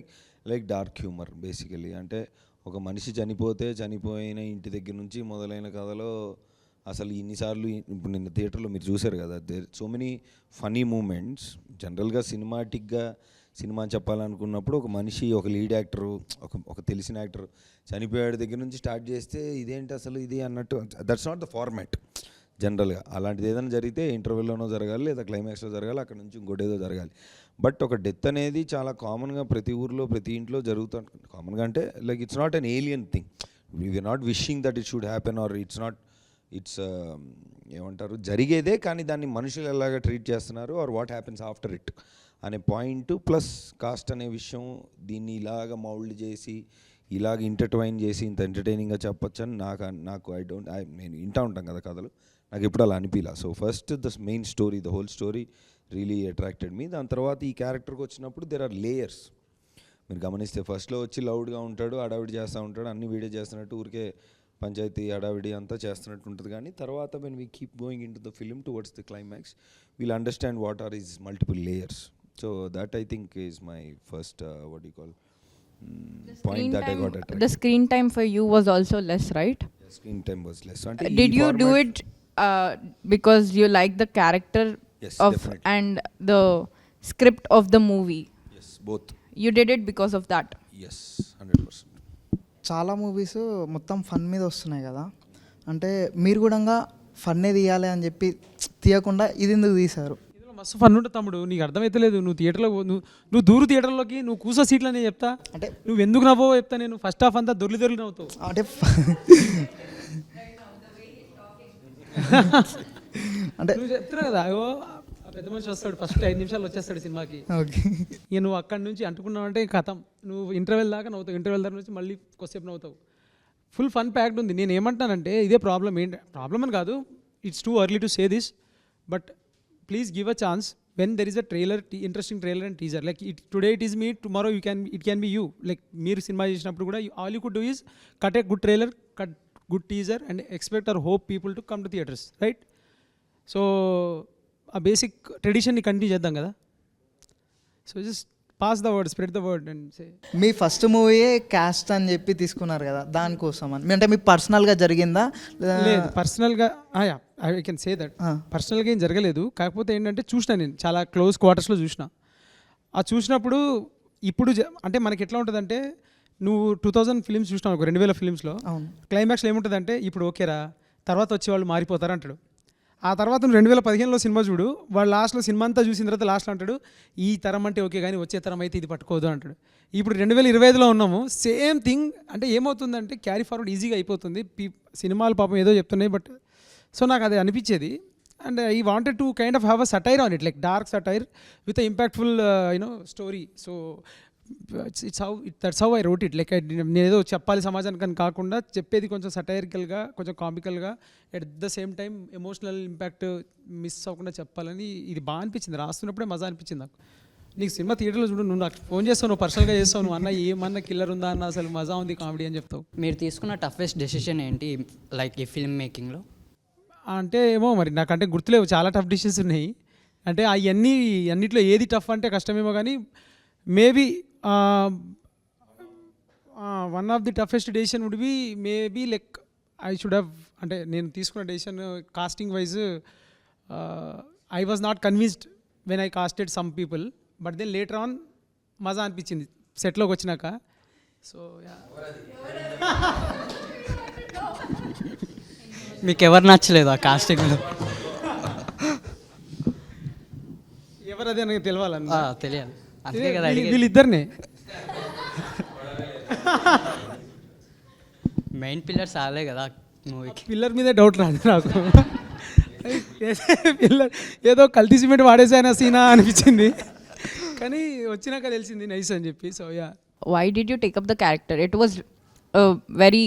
[SPEAKER 3] like dark humour basically. అంటే ఒక మనిషి చనిపోయిన ఇంటి దగ్గర నుంచి మొదలైన కథలో అసలు ఇన్నిసార్లు ఇప్పుడు నిన్న థియేటర్లో మీరు చూశారు కదా, there so many funny moments. జనరల్గా సినిమాటిక్గా సినిమా చెప్పాలనుకున్నప్పుడు ఒక మనిషి, ఒక లీడ్ యాక్టరు, ఒక తెలిసిన యాక్టర్ చనిపోయాడు దగ్గర నుంచి స్టార్ట్ చేస్తే ఇదేంటి అసలు ఇది అన్నట్టు, దట్స్ నాట్ ద ఫార్మాట్ జనరల్గా. అలాంటిది ఏదైనా జరిగితే ఇంటర్వెల్లోనో జరగాలి, లేదా క్లైమాక్స్లో జరగాలి, అక్కడ నుంచి ఇంకోటేదో జరగాలి. బట్ ఒక డెత్ అనేది చాలా కామన్గా ప్రతి ఊర్లో ప్రతి ఇంట్లో జరుగుతుంది. కామన్గా అంటే like it's not an alien thing. We're not wishing that it should happen or it's ఏమంటారు జరిగేదే, కానీ దాన్ని మనుషులు ఎలాగా ట్రీట్ చేస్తున్నారు or what happens after it అనే పాయింట్ ప్లస్ కాస్ట్ అనే విషయం, దీన్ని ఇలాగ మౌల్డ్ చేసి ఇలాగ ఇంటర్ట్వైన్ చేసి ఇంత ఎంటర్టైనింగ్గా చెప్పొచ్చు అని నాకు నేను వింటూ ఉంటాం కదా కథలు, నాకు ఎప్పుడు అలా అనిపించలా. So first the main story, the whole story really attracted me. దాని తర్వాత ఈ క్యారెక్టర్కి వచ్చినప్పుడు దెర్ ఆర్ లేయర్స్. మీరు గమనిస్తే ఫస్ట్లో వచ్చి లౌడ్గా ఉంటాడు, హడావిడి చేస్తూ ఉంటాడు, అన్ని వీడియో చేస్తున్నట్టు ఊరికే పంచాయతీ హడావిడి అంతా చేస్తున్నట్టు ఉంటుంది. కానీ తర్వాత when we keep going into the film towards the climax we'll understand what are is multiple layers. So that I think is my first what do you call point that I got attracted.
[SPEAKER 7] The screen time for you was also less, right?
[SPEAKER 3] Yeah, screen time was less. So
[SPEAKER 7] Did you do it because you like the character
[SPEAKER 3] Yes,
[SPEAKER 7] of
[SPEAKER 3] definitely.
[SPEAKER 7] and the script of the movie?
[SPEAKER 3] Yes, both.
[SPEAKER 7] You did it because of that?
[SPEAKER 3] Yes, 100%.
[SPEAKER 8] చాలా movies మొత్తం fun మీద వస్తున్నాయి కదా, అంటే మీరు కూడా ఫన్నే తీయాలి అని చెప్పి తీయకుండా ఇది ఎందుకు తీశారు?
[SPEAKER 1] మస్తు ఫన్ ఉంటుంది తమ్ముడు, నీకు అర్థమైతే లేదు. నువ్వు థియేటర్లో నువ్వు దూరు థియేటర్లోకి, నువ్వు కూసో సీట్లు అని చెప్తా, అంటే నువ్వు ఎందుకు నవ్వో చెప్తా. నేను ఫస్ట్ హాఫ్ అంతా దొర్లి నవ్వుతావు.
[SPEAKER 8] అంటే అంటే
[SPEAKER 1] నువ్వు చెప్తున్నా కదా, అయ్యో పెద్ద మనిషి వస్తాడు ఫస్ట్ 5 నిమిషాలు వచ్చేస్తాడు సినిమాకి,
[SPEAKER 8] ఓకే
[SPEAKER 1] ఇక నువ్వు అక్కడి నుంచి అంటుకున్నావు అంటే కథం, నువ్వు ఇంటర్వెల్ దాకా నవ్వుతావు, ఇంటర్వెల్ దాకా నుంచి మళ్ళీ కొద్దిసేపు నవ్వుతావు. ఫుల్ ఫన్ ప్యాక్డ్ ఉంది. నేను ఏమంటానంటే ఇదే ప్రాబ్లం. ఏంటి ప్రాబ్లం అని కాదు, it's too early to say this, but please give a chance when there is a trailer, interesting trailer and teaser. Like today it is me, tomorrow it can be you. Like meer cinema chesinapudu kuda all you could do is cut a good trailer, cut good teaser and expect or hope people to come to theaters, right? So a basic tradition ni continue cheddam kada. So just pass the word, spread the word and say.
[SPEAKER 8] మీ first మూవీయే cast అని చెప్పి తీసుకున్నారు కదా, దానికోసం అని అంటే మీ పర్సనల్గా జరిగిందా?
[SPEAKER 1] లేదు పర్సనల్గా ఐ కెన్ సే దట్ పర్సనల్గా ఏం జరగలేదు. కాకపోతే ఏంటంటే చూసిన, నేను చాలా క్లోజ్ క్వార్టర్స్లో చూసిన. ఆ చూసినప్పుడు ఇప్పుడు అంటే మనకి ఎట్లా ఉంటుందంటే, నువ్వు 2000 ఫిలిమ్స్ చూసినావు, ఒక 2000 ఫిలిమ్స్లో క్లైమాక్స్లో ఏముంటుందంటే ఇప్పుడు ఓకేరా, తర్వాత వచ్చి వాళ్ళు మారిపోతారు అంటాడు. ఆ తర్వాత నువ్వు 2015లో సినిమా చూడు, వాడు లాస్ట్లో సినిమా అంతా చూసిన తర్వాత లాస్ట్లో అంటాడు ఈ తరం అంటే ఓకే కానీ వచ్చే తరం అయితే ఇది పట్టుకోదు అంటాడు. ఇప్పుడు 2025లో ఉన్నాము, సేమ్ థింగ్. అంటే ఏమవుతుందంటే క్యారీ ఫార్వర్డ్ ఈజీగా అయిపోతుంది. సినిమాలు పాపం ఏదో చెప్తున్నాయి, బట్ సో నాకు అది అనిపించేది. And I wanted to kind of have a satire on it, like dark satire with impactful story. So that's how I wrote it. Like నేను ఏదో చెప్పాలి సమాజానికి అని కాకుండా చెప్పేది కొంచెం సటైరికల్గా, కొంచెం కామికల్గా, at the same time emotional impact miss అవ్వకుండా చెప్పాలని. ఇది బాగా అనిపించింది, రాస్తున్నప్పుడే మజా అనిపించింది నాకు. నీకు సినిమా థియేటర్లో చూడు, నువ్వు నాకు ఫోన్ చేస్తావు, నువ్వు పర్సనల్గా చేస్తావు, నువ్వు అన్న ఏమన్నా కిల్లర్ ఉందా అన్న, అసలు మజా ఉంది కామెడీ అని చెప్తావు.
[SPEAKER 4] మీరు తీసుకున్న టఫెస్ట్ డెసిషన్ ఏంటి లైక్ ఈ ఫిల్మ్ మేకింగ్లో?
[SPEAKER 1] అంటే ఏమో మరి నాకంటే గుర్తులేవు, చాలా టఫ్ డిషెస్ ఉన్నాయి. అంటే అన్నిట్లో ఏది టఫ్ అంటే కష్టమేమో, కానీ maybe one of the toughest decision would be maybe like I should have, అంటే నేను తీసుకున్న decision casting wise I was not convinced when I casted some people, but then later on మజా అనిపించింది సెట్లోకి వచ్చినాక. సో
[SPEAKER 4] మీకు ఎవరు నచ్చలేదు ఆ కాస్టింగ్లో?
[SPEAKER 1] ఎవరు అదే నాకు తెలియాలన్నా,
[SPEAKER 4] తెలియాలి, అందుకే కదా
[SPEAKER 1] వీళ్ళిద్దరినే
[SPEAKER 4] మెయిన్ పిల్లర్స్ ఆలే కదా మూవీకి.
[SPEAKER 1] పిల్లర్ మీదే డౌట్ రాదు నాకు. పిల్లర్ ఏదో కల్తీ సిమెంట్ వాడేసాన సీనా అనిపించింది, కానీ వచ్చినాక తెలిసింది నైస్ అని చెప్పి. So yeah.
[SPEAKER 7] Why did you take up the character? It was a very,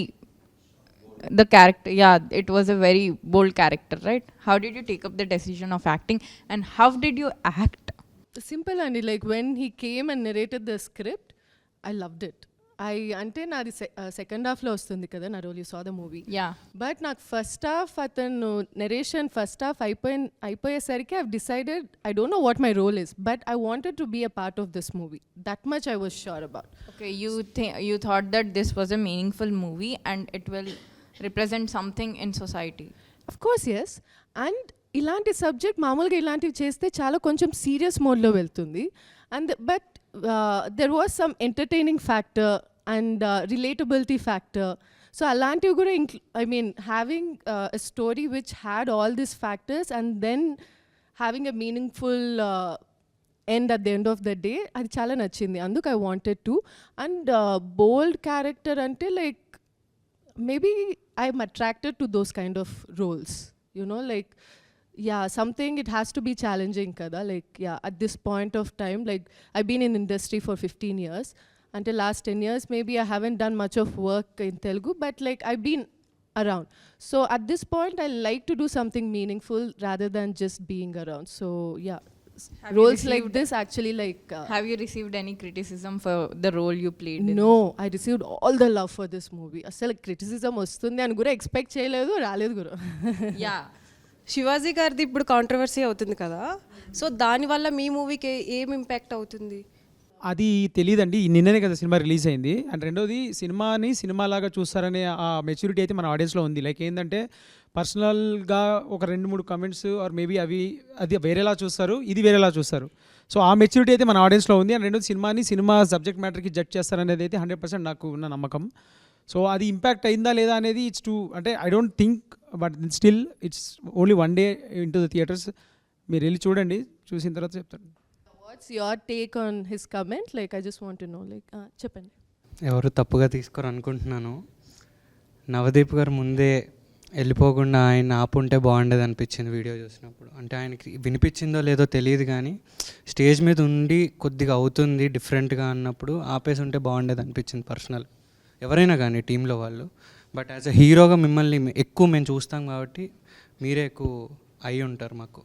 [SPEAKER 7] the character, yeah, it was a very bold character, right? How did you take up the decision of acting, and how did you act?
[SPEAKER 12] Simple అండి, like when he came and narrated the script, I loved it. అంటే నాది second హాఫ్లో వస్తుంది కదా నా role, you saw the movie.
[SPEAKER 7] Yeah.
[SPEAKER 12] But నాకు first half అతను narration first half అయిపోయేసరికి I decided I don't know what my role is, but I wanted to be a part of this movie. That much I was sure about.
[SPEAKER 7] Okay, you thought that this was a meaningful movie and it will represent something in society.
[SPEAKER 12] Of course yes. And ఇలాంటి subject మామూలుగా ఇలాంటివి చేస్తే చాలా కొంచెం serious మోడ్లో వెళ్తుంది. And but there was some entertaining factor and relatability factor. So అలాంటివి కూడా I mean having a story which had all these factors and then having a meaningful end at the end of the day, అది చాలా నచ్చింది. అందుకు I wanted to. And bold character అంటే like maybe I'm attracted to those kind of roles, you know, like yeah, something it has to be challenging kada, like yeah, at this point of time, like I've been in industry for 15 years. Until last 10 years maybe I haven't done much of work in Telugu, but like I've been around. So at this point I like to do something meaningful rather than just being around. So yeah,
[SPEAKER 7] Have you
[SPEAKER 12] roles like
[SPEAKER 7] received-
[SPEAKER 12] this actually like
[SPEAKER 7] Have you received any criticism for the role you played in?
[SPEAKER 12] no, I received all the love for this movie. అసలు criticism వస్తుంది అని కూడా expect చేయలేదు, రాలేదు కూడా.
[SPEAKER 7] Yeah.
[SPEAKER 13] Shivaji గారిది ఇప్పుడు controversy అవుతుంది కదా, సో దానివల్ల మీ మూవీకి ఏం ఇంపాక్ట్ అవుతుంది?
[SPEAKER 1] అది తెలియదండి, నిన్ననే కదా సినిమా రిలీజ్ అయింది. అండ్ రెండోది సినిమాని సినిమాలాగా చూస్తారనే ఆ మెచ్యూరిటీ అయితే మన ఆడియన్స్లో ఉంది. లైక్ ఏంటంటే పర్సనల్గా ఒక 2-3 కమెంట్స్ ఆర్ మేబీ అది వేరేలా చూస్తారు, ఇది వేరేలా చూస్తారు. సో ఆ మెచ్యూరిటీ అయితే మన ఆడియన్స్లో ఉంది. అండ్ రెండోది సినిమా సబ్జెక్ట్ మ్యాటర్కి జడ్జ్ చేస్తారనేది అయితే 100% నాకు ఉన్న నమ్మకం. సో అది ఇంపాక్ట్ అయిందా లేదా అనేది ఇట్స్ టూ, అంటే I don't think, but still it's only 1 day in to the theatres. మీరు వెళ్ళి చూడండి, చూసిన తర్వాత చెప్తాను.
[SPEAKER 12] What's your take on his comment? Like I just want to know, like చెప్పండి.
[SPEAKER 14] ఎవరు తప్పుగా తీసుకోరు అనుకుంటున్నాను. నవదీప్ గారు ముందే వెళ్ళిపోకుండా ఆయన ఆపుంటే బాగుండేది అనిపించింది వీడియో చూసినప్పుడు. అంటే ఆయనకి వినిపించిందో లేదో తెలియదు, కానీ స్టేజ్ మీద ఉండి కొద్దిగా అవుతుంది డిఫరెంట్గా అన్నప్పుడు ఆపేసి ఉంటే బాగుండేది అనిపించింది పర్సనల్. ఎవరైనా కానీ టీంలో వాళ్ళు, బట్ యాజ్ అ హీరోగా మిమ్మల్ని ఎక్కువ మేము చూస్తాం కాబట్టి మీరే ఎక్కువ అయి ఉంటారు మాకు.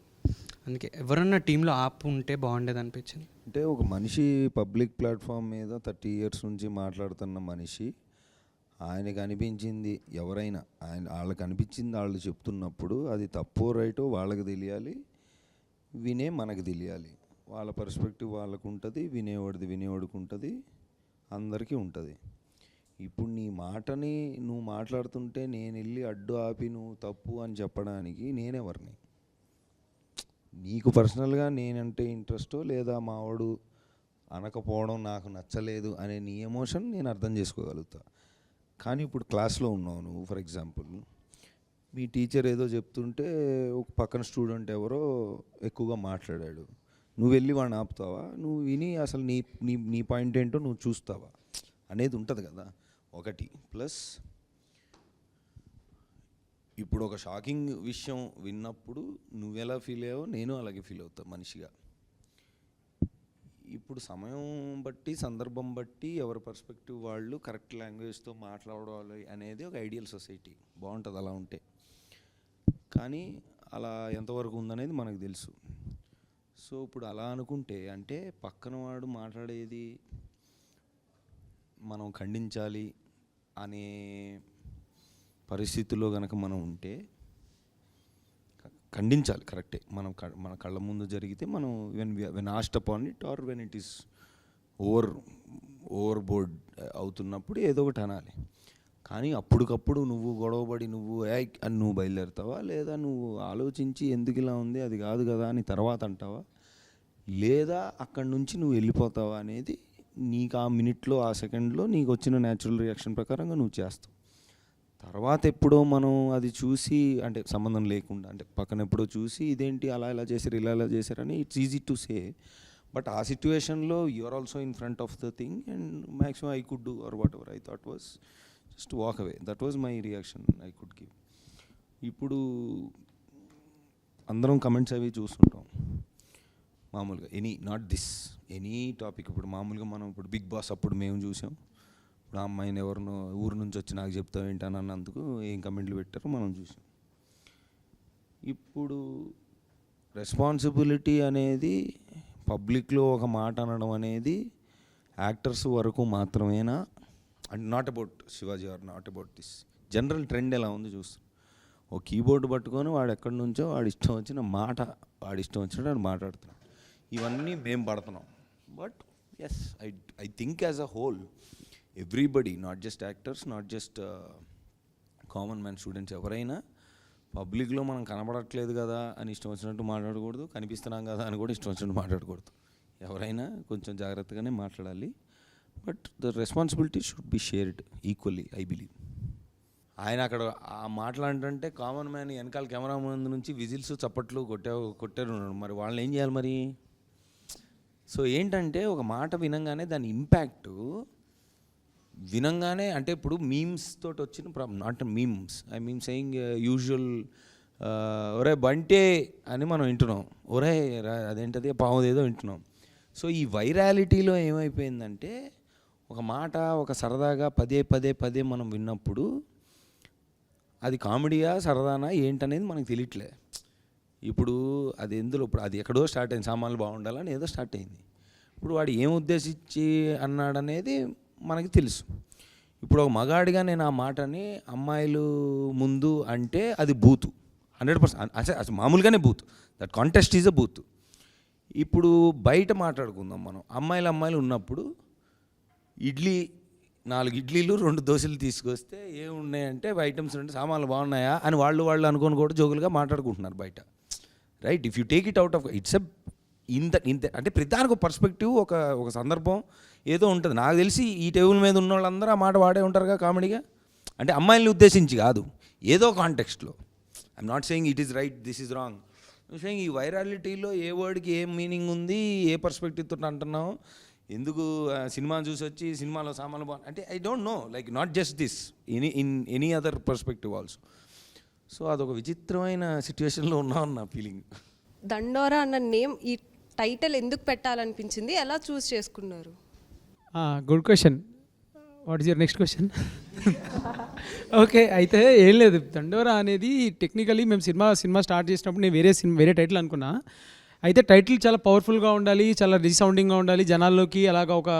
[SPEAKER 14] అందుకే ఎవరన్నా టీంలో ఆపు ఉంటే బాగుండేది అనిపించింది.
[SPEAKER 3] అంటే ఒక మనిషి పబ్లిక్ ప్లాట్ఫామ్ మీద 30 years నుంచి మాట్లాడుతున్న మనిషి, ఆయనకు అనిపించింది ఎవరైనా వాళ్ళకి అనిపించింది వాళ్ళు చెప్తున్నప్పుడు అది తప్పో రైటో వాళ్ళకి తెలియాలి, వినే మనకు తెలియాలి. వాళ్ళ పర్స్పెక్టివ్ వాళ్ళకు ఉంటుంది, వినేవాడికి ఉంటుంది, అందరికీ ఉంటుంది. ఇప్పుడు నీ మాటని నువ్వు మాట్లాడుతుంటే నేను వెళ్ళి అడ్డు ఆపి నువ్వు తప్పు అని చెప్పడానికి నేనెవరిని? నీకు పర్సనల్గా నేనంటే ఇంట్రెస్టో లేదా మావాడు అనకపోవడం నాకు నచ్చలేదు అనే నీ ఎమోషన్ నేను అర్థం చేసుకోగలుగుతా. కానీ ఇప్పుడు క్లాస్లో ఉన్నావు నువ్వు, ఫర్ ఎగ్జాంపుల్ మీ టీచర్ ఏదో చెప్తుంటే ఒక పక్కన స్టూడెంట్ ఎవరో ఎక్కువగా మాట్లాడాడు, నువ్వు వెళ్ళి వాడిని ఆపుతావా? నువ్వు విని అసలు నీ పాయింట్ ఏంటో నువ్వు చూస్తావా అనేది ఉంటుంది కదా ఒకటి. ప్లస్ ఇప్పుడు ఒక షాకింగ్ విషయం విన్నప్పుడు నువ్వెలా ఫీల్ అయ్యావో నేను అలాగే ఫీల్ అవుతా మనిషిగా. ఇప్పుడు సమయం బట్టి సందర్భం బట్టి ఎవరి పర్స్పెక్టివ్ వాళ్ళు కరెక్ట్ లాంగ్వేజ్తో మాట్లాడాలి అనేది ఒక ఐడియల్ సొసైటీ, బాగుంటుంది అలా ఉంటే. కానీ అలా ఎంతవరకు ఉందనేది మనకు తెలుసు. సో ఇప్పుడు అలా అనుకుంటే అంటే పక్కన వాడు మాట్లాడేది మనం ఖండించాలి అనే పరిస్థితుల్లో కనుక మనం ఉంటే ఖండించాలి, కరెక్టే. మన కళ్ళ ముందు జరిగితే మనం when asked upon it or when it is over board అవుతున్నప్పుడు ఏదో ఒకటి అనాలి. కానీ అప్పటికప్పుడు నువ్వు గొడవపడి అని నువ్వు బయలుదేరుతావా, లేదా నువ్వు ఆలోచించి ఎందుకు ఇలా ఉంది అది కాదు కదా అని తర్వాత అంటావా, లేదా అక్కడి నుంచి నువ్వు వెళ్ళిపోతావా అనేది నీకు ఆ మినిట్లో ఆ సెకండ్లో నీకు వచ్చిన న్యాచురల్ రియాక్షన్ ప్రకారంగా నువ్వు చేస్తావు. తర్వాత ఎప్పుడో మనం అది చూసి అంటే సంబంధం లేకుండా అంటే పక్కన ఎప్పుడో చూసి ఇదేంటి అలా ఇలా చేశారు ఇలా చేశారని it's easy to say. But ఆ సిచ్యువేషన్లో you're also in front of the thing and maximum I could do or whatever I thought was just walk away. That was my reaction I could give. ఇప్పుడు అందరం comments అవి చూస్తుంటాం మామూలుగా, any topic. ఇప్పుడు మామూలుగా మనం ఇప్పుడు big boss అప్పుడు మేము చూసాం, ఇప్పుడు ఆ అమ్మాయిని ఎవరినో ఊరు నుంచి వచ్చి నాకు చెప్తావు ఏంటని అన్నందుకు ఏం కమెంట్లు పెట్టారో మనం చూసాం. ఇప్పుడు రెస్పాన్సిబిలిటీ అనేది పబ్లిక్లో ఒక మాట అనడం అనేది యాక్టర్స్ వరకు మాత్రమేనా, and not about Shivaji or not about this general trend ఎలా ఉంది చూస్తాం. ఓ కీబోర్డు పట్టుకొని వాడు ఎక్కడి నుంచో వాడి ఇష్టం వచ్చిన మాట వాడి ఇష్టం వచ్చినట్టు వాడు మాట్లాడుతున్నాడు. ఇవన్నీ మేము పడుతున్నాం. But yes I think as a whole everybody, not just actors, not just common man students, ఎవరైనా పబ్లిక్లో మనం కనబడట్లేదు కదా అని ఇష్టం వచ్చినట్టు మాట్లాడకూడదు, కనిపిస్తున్నాం కదా అని కూడా ఇష్టం వచ్చినట్టు మాట్లాడకూడదు. ఎవరైనా కొంచెం జాగ్రత్తగానే మాట్లాడాలి. But the responsibility should be shared equally I believe. ఆయన అక్కడ ఆ మాట్లాడంటే కామన్ మ్యాన్ వెనకాల కెమెరా ముందు నుంచి విజిల్స్ చప్పట్లు కొట్టారు, మరి వాళ్ళని ఏం చేయాలి మరి? సో ఏంటంటే ఒక మాట వినంగానే దాని ఇంపాక్టు వినంగానే అంటే ఇప్పుడు మీమ్స్ తోటి వచ్చిన problem, not memes I mean saying usual ఒరే బంటే అని మనం వింటున్నాం, ఒరే అదేంటది పావుదేదో వింటున్నాం. సో ఈ వైరాలిటీలో ఏమైపోయిందంటే ఒక మాట ఒక సరదాగా పదే మనం విన్నప్పుడు అది కామెడీయా సరదానా ఏంటనేది మనకు తెలియట్లే. ఇప్పుడు అది ఎందులో ఇప్పుడు అది ఎక్కడో స్టార్ట్ అయింది, సామాన్లు బాగుండాలని ఏదో స్టార్ట్ అయింది. ఇప్పుడు వాడు ఏం ఉద్దేశించి అన్నాడనేది మనకి తెలుసు. ఇప్పుడు ఒక మగాడిగా నేను ఆ మాటని అమ్మాయిలు ముందు అంటే అది బూతు 100%, అసలు మామూలుగానే బూతు, దట్ కాంటెస్ట్ ఈజ్ అ బూతు. ఇప్పుడు బయట మాట్లాడుకుందాం మనం, అమ్మాయిలు ఉన్నప్పుడు 4 ఇడ్లీలు 2 దోశలు తీసుకొస్తే ఏమున్నాయంటే ఐటమ్స్ ఉంటే సామాన్లు బాగున్నాయా అని వాళ్ళు అనుకొని కూడా జోకులుగా మాట్లాడుకుంటున్నారు బయట, right? If you take it out of it's ఇంత అంటే ప్రతిదానికి ఒక పర్స్పెక్టివ్ ఒక సందర్భం ఏదో ఉంటుంది. నాకు తెలిసి ఈ టేబుల్ మీద ఉన్న వాళ్ళందరూ ఆ మాట వాడే ఉంటారుగా కామెడీగా, అంటే అమ్మాయిల్ని ఉద్దేశించి కాదు, ఏదో కాంటెక్స్ట్లో. I'm not saying it is right, this is wrong. Saying ఈ వైరాలిటీలో ఏ వర్డ్కి ఏం మీనింగ్ ఉంది, ఏ పర్స్పెక్టివ్తో అంటున్నావు, ఎందుకు సినిమా చూసి వచ్చి సినిమాలో సామాన్లు బాగుంది అంటే I don't know, like not just this, in any other perspective also. So అదొక విచిత్రమైన సిచ్యువేషన్లో ఉన్నాం నా ఫీలింగ్.
[SPEAKER 13] దండోరా అన్న నేమ్ ఈ టైటిల్ ఎందుకు పెట్టాలనిపించింది, ఎలా చూస్ చేసుకున్నారు?
[SPEAKER 1] Good question. What is your next question? Okay, అయితే ఏం లేదు, దండోరా అనేది టెక్నికలీ మేము సినిమా స్టార్ట్ చేసినప్పుడు నేను వేరే టైటిల్ అనుకున్నా. అయితే టైటిల్ చాలా పవర్ఫుల్గా ఉండాలి, చాలా రీసౌండింగ్గా ఉండాలి, జనాల్లోకి అలాగా ఒక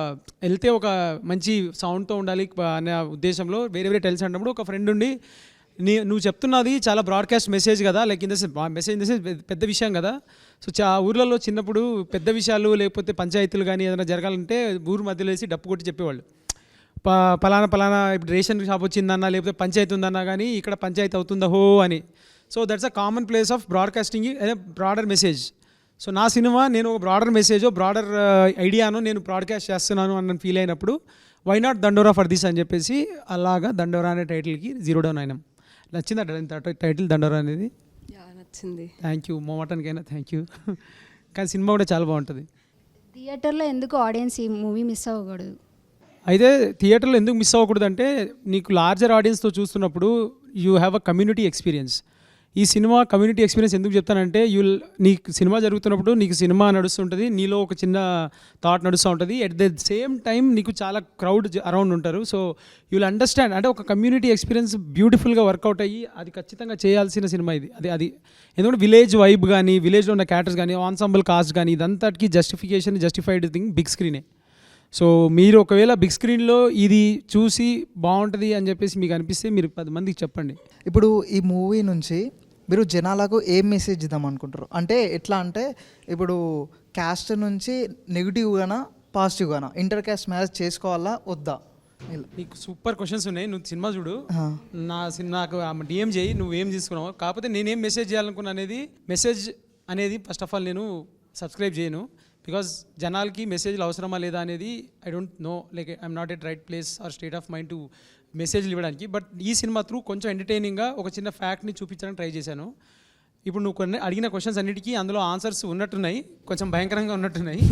[SPEAKER 1] వెళ్తే ఒక మంచి సౌండ్తో ఉండాలి అనే ఉద్దేశంలో వేరే టైటిల్స్ అన్నప్పుడు ఒక ఫ్రెండ్ ఉండి నువ్వు చెప్తున్నది చాలా బ్రాడ్కాస్ట్ మెసేజ్ కదా, లైక్ ఇన్ ద సెన్స్ పెద్ద విషయం కదా. సో ఊర్లలో చిన్నప్పుడు పెద్ద విషయాలు లేకపోతే పంచాయతీలు కానీ ఏదైనా జరగాలంటే ఊరు మధ్యలో వేసి డప్పు కొట్టి చెప్పేవాళ్ళు, పలానా ఇప్పుడు రేషన్ షాప్ వచ్చిందన్నా లేకపోతే పంచాయతీ ఉందన్నా కానీ ఇక్కడ పంచాయతీ అవుతుందా హో అని. So that's a common place of broadcasting broader message. So నా సినిమా నేను ఒక బ్రాడర్ మెసేజో బ్రాడర్ ఐడియాను నేను బ్రాడ్కాస్ట్ చేస్తున్నాను అన్న ఫీల్ అయినప్పుడు వై నాట్ దండోరా ఫర్ దిస్ అని చెప్పేసి అలాగా దండోరా అనే టైటిల్కి 0 డౌన్ అయినాం. నచ్చిందా టైటిల్ దండోరా అనేది?
[SPEAKER 13] నచ్చింది.
[SPEAKER 1] థ్యాంక్ యూ, మోమటానికైనా థ్యాంక్ యూ. కానీ సినిమా కూడా చాలా బాగుంటుంది.
[SPEAKER 6] థియేటర్లో ఎందుకు ఆడియన్స్ ఈ మూవీ మిస్ అవ్వకూడదు?
[SPEAKER 1] అయితే థియేటర్లో ఎందుకు మిస్ అవ్వకూడదు అంటే నీకు లార్జర్ ఆడియన్స్తో చూస్తున్నప్పుడు you have a community experience. ఈ సినిమా కమ్యూనిటీ ఎక్స్పీరియన్స్ ఎందుకు చెప్తానంటే నీకు సినిమా జరుగుతున్నప్పుడు నీకు సినిమా నడుస్తుంటుంది, నీలో ఒక చిన్న థాట్ నడుస్తూ ఉంటుంది, ఎట్ ద సేమ్ టైం నీకు చాలా క్రౌడ్ అరౌండ్ ఉంటారు. సో యూ విల్ అండర్స్టాండ్, అంటే ఒక కమ్యూనిటీ ఎక్స్పీరియన్స్ బ్యూటిఫుల్గా వర్కౌట్ అయ్యి అది ఖచ్చితంగా చేయాల్సిన సినిమా ఇది. అది ఎందుకంటే విలేజ్ వైబ్ కానీ, విలేజ్లో ఉన్న క్యారెక్టర్స్ కానీ, ఆన్సాంబుల్ కాస్ట్ కానీ, ఇదంతటికి జస్టిఫైడ్ థింగ్ బిగ్ స్క్రీనే. సో మీరు ఒకవేళ బిగ్ స్క్రీన్లో ఇది చూసి బాగుంటుంది అని చెప్పేసి మీకు అనిపిస్తే మీరు 10 మందికి చెప్పండి.
[SPEAKER 8] ఇప్పుడు ఈ మూవీ నుంచి మీరు జనాలకు ఏం మెసేజ్ ఇద్దాం అనుకుంటారు? అంటే ఎట్లా అంటే ఇప్పుడు క్యాస్ట్ నుంచి నెగిటివ్గానా పాజిటివ్గానా ఇంటర్ క్యాస్ట్ మ్యారేజ్ చేసుకోవాలా వద్దా?
[SPEAKER 1] నీకు సూపర్ క్వశ్చన్స్ ఉన్నాయి, నువ్వు సినిమా చూడు, నాకు డిఎం చేయి నువ్వేం తీసుకున్నావు. కాకపోతే నేనేం మెసేజ్ చేయాలనుకున్నా మెసేజ్ అనేది ఫస్ట్ ఆఫ్ ఆల్ నేను సబ్స్క్రైబ్ చేయను, బికాజ్ జనాలకి మెసేజ్లు అవసరమా లేదా అనేది I don't know, like I'm not at right place or state of mind to మెసేజ్లు ఇవ్వడానికి. బట్ ఈ సినిమా త్రూ కొంచెం ఎంటర్టైనింగ్గా ఒక చిన్న ఫ్యాక్ట్ని చూపించడానికి ట్రై చేశాను. ఇప్పుడు నువ్వు కొన్ని అడిగిన క్వశ్చన్స్ అన్నిటికీ అందులో ఆన్సర్స్ ఉన్నట్టున్నాయి, కొంచెం భయంకరంగా ఉన్నట్టున్నాయి.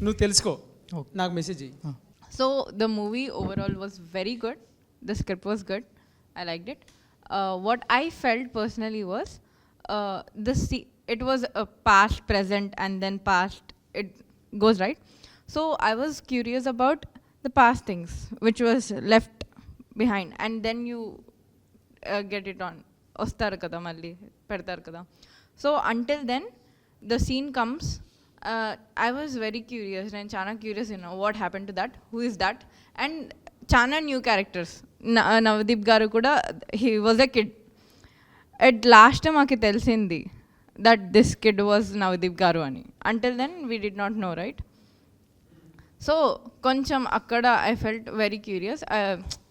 [SPEAKER 1] నువ్వు తెలుసుకో, నాకు మెసేజ్ చెయ్యి.
[SPEAKER 7] So the movie overall was very good. The script was good. I liked it. What I felt personally was it was a past, present, and then past. It goes right. So I was curious about the past things which was left behind, and then you get it on. Ostar kada malli pedtar kada. So until then, the scene comes. I was very curious and chana curious, what happened to that, who is that, and chana new characters. Navdeep garu kuda, he was a kid. At last maaki telisindi that this kid was Navdeep garu ani. Until then we did not know, right? So koncham akkada I felt very curious,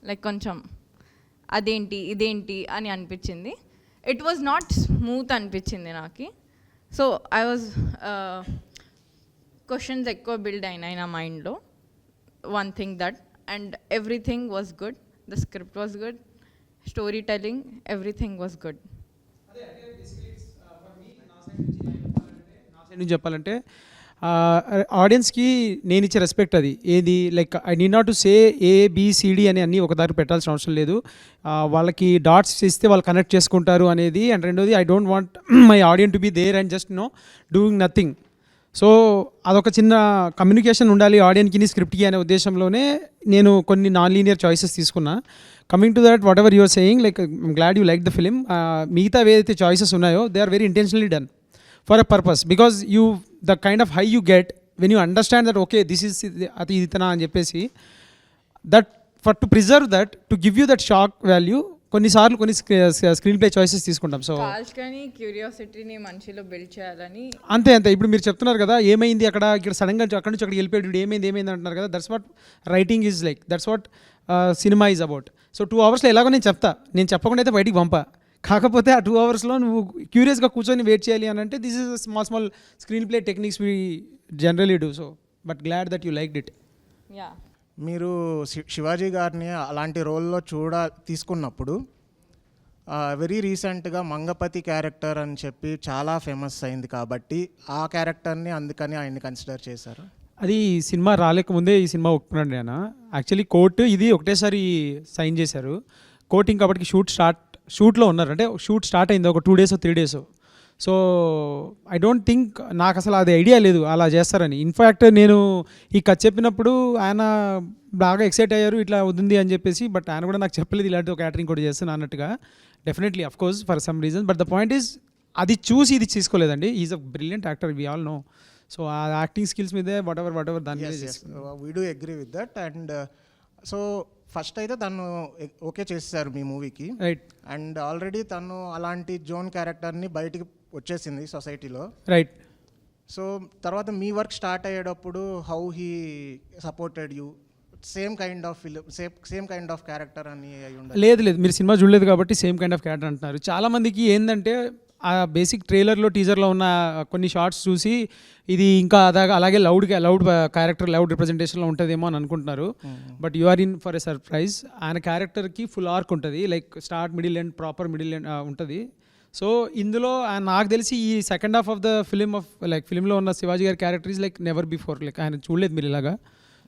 [SPEAKER 7] like koncham adenti identi ani anpichindi. It was not smooth anpichindi naki. So I was questions ఎక్కువ build అయినాయి నా మైండ్లో. One thing that, and everything was good. The script was good, story telling, everything was good.
[SPEAKER 1] నా side నుంచి చెప్పాలంటే ఆడియన్స్కి నేను ఇచ్చే రెస్పెక్ట్ అది ఏది, like I need not to say ABCD అని అన్నీ ఒక దారి పెట్టాల్సిన అవసరం లేదు. వాళ్ళకి డాట్స్ ఇస్తే వాళ్ళు కనెక్ట్ చేసుకుంటారు అనేది. అండ్ రెండోది, I don't want my audience to be there and just doing nothing. So అదొక చిన్న కమ్యూనికేషన్ ఉండాలి ఆడియన్కి స్క్రిప్ట్కి అనే ఉద్దేశంలోనే నేను కొన్ని నాన్ లీనియర్ చాయిసెస్ తీసుకున్నా. Coming to that, whatever you're saying, like I'm glad you like the film. మిగతా ఏదైతే చాయిసెస్ ఉన్నాయో they are very intentionally done for a purpose, because the kind of high you get when you understand that okay this is అది ఇతనా అని చెప్పేసి, that for to preserve that, to give you that shock value, కొన్నిసార్లు కొన్ని screenplay choices తీసుకుంటాం. So
[SPEAKER 7] క్యూరియాసిటీని మనిషిలో build చేయాలని
[SPEAKER 1] అంతే. ఇప్పుడు మీరు చెప్తున్నారు కదా ఏమైంది ఇక్కడ సడన్గా అక్కడి నుంచి అక్కడికి వెళ్ళిపోయాడు, ఏమైంది అంటున్నారు కదా. That's what writing is like, that's what cinema is about. So 2 అవర్స్లో ఎలాగో నేను చెప్పకుండా అయితే బయటికి పంపా. కాకపోతే ఆ 2 అవర్స్లో నువ్వు క్యూరియస్గా కూర్చొని వెయిట్ చేయాలి అని అంటే this is small screen play techniques we generally do. So but glad that you liked it.
[SPEAKER 15] మీరు శివాజీ గారిని అలాంటి రోల్లో తీసుకున్నప్పుడు వెరీ రీసెంట్గా మంగపతి క్యారెక్టర్ అని చెప్పి చాలా ఫేమస్ అయింది కాబట్టి ఆ క్యారెక్టర్ని అందుకని ఆయన్ని కన్సిడర్ చేశారు.
[SPEAKER 1] అది సినిమా రాలేకముందే ఈ సినిమా ఒప్పుకున్నాడు నేను. యాక్చువల్లీ కోర్టు ఇది ఒకటేసారి సైన్ చేశారు. కోర్టు ఇంకా అప్పటికి షూట్లో ఉన్నారు, అంటే షూట్ స్టార్ట్ అయింది ఒక 2 days 3 days. So I don't think, నాకు అసలు అది ఐడియా లేదు అలా చేస్తారని. ఇన్ఫ్యాక్ట్ నేను ఈ కథ చెప్పినప్పుడు ఆయన బాగా ఎక్సైట్ అయ్యారు ఇట్లా అవుతుంది అని చెప్పేసి. బట్ ఆయన కూడా నాకు చెప్పలేదు ఇలాంటి ఒక క్యాటరింగ్ కూడా చేస్తాను అన్నట్టుగా. Definitely of course for some reason, but the point is అది చూసి ఇది తీసుకోలేదండి. Is a brilliant actor, we all know. So ఆ యాక్టింగ్ స్కిల్స్ మీదే వాట్ ఎవర్ దాని మీద
[SPEAKER 15] we do agree with that. And so first అయితే తను ఓకే చేసేసారు మీ మూవీకి,
[SPEAKER 1] రైట్.
[SPEAKER 15] అండ్ ఆల్రెడీ తను అలాంటి జోన్ క్యారెక్టర్ని బయటికి వచ్చేసింది సొసైటీలో,
[SPEAKER 1] రైట్.
[SPEAKER 15] సో తర్వాత మీ వర్క్ స్టార్ట్ అయ్యేటప్పుడు how he supported you, same kind of film, same kind of character అని
[SPEAKER 1] లేదు, మీరు సినిమా చూడలేదు కాబట్టి సేమ్ కైండ్ ఆఫ్ క్యారెక్టర్ అంటున్నారు. చాలామందికి ఏంటంటే ఆ బేసిక్ ట్రైలర్లో టీజర్లో ఉన్న కొన్ని షార్ట్స్ చూసి ఇది ఇంకా అలాగే లౌడ్ క్యారెక్టర్ లౌడ్ రిప్రజెంటేషన్లో ఉంటుందేమో అని అనుకుంటున్నారు. But you are in for a surprise. ఆయన క్యారెక్టర్కి ఫుల్ ఆర్క్ ఉంటుంది, like start middle end proper middle end ఉంటుంది. సో ఇందులో నాకు తెలిసి ఈ సెకండ్ హాఫ్ ఆఫ్ ద ఫిలింలో ఉన్న శివాజీ గారి character is like never before, like ఆయన చూడలేదు మీరు ఇలాగా.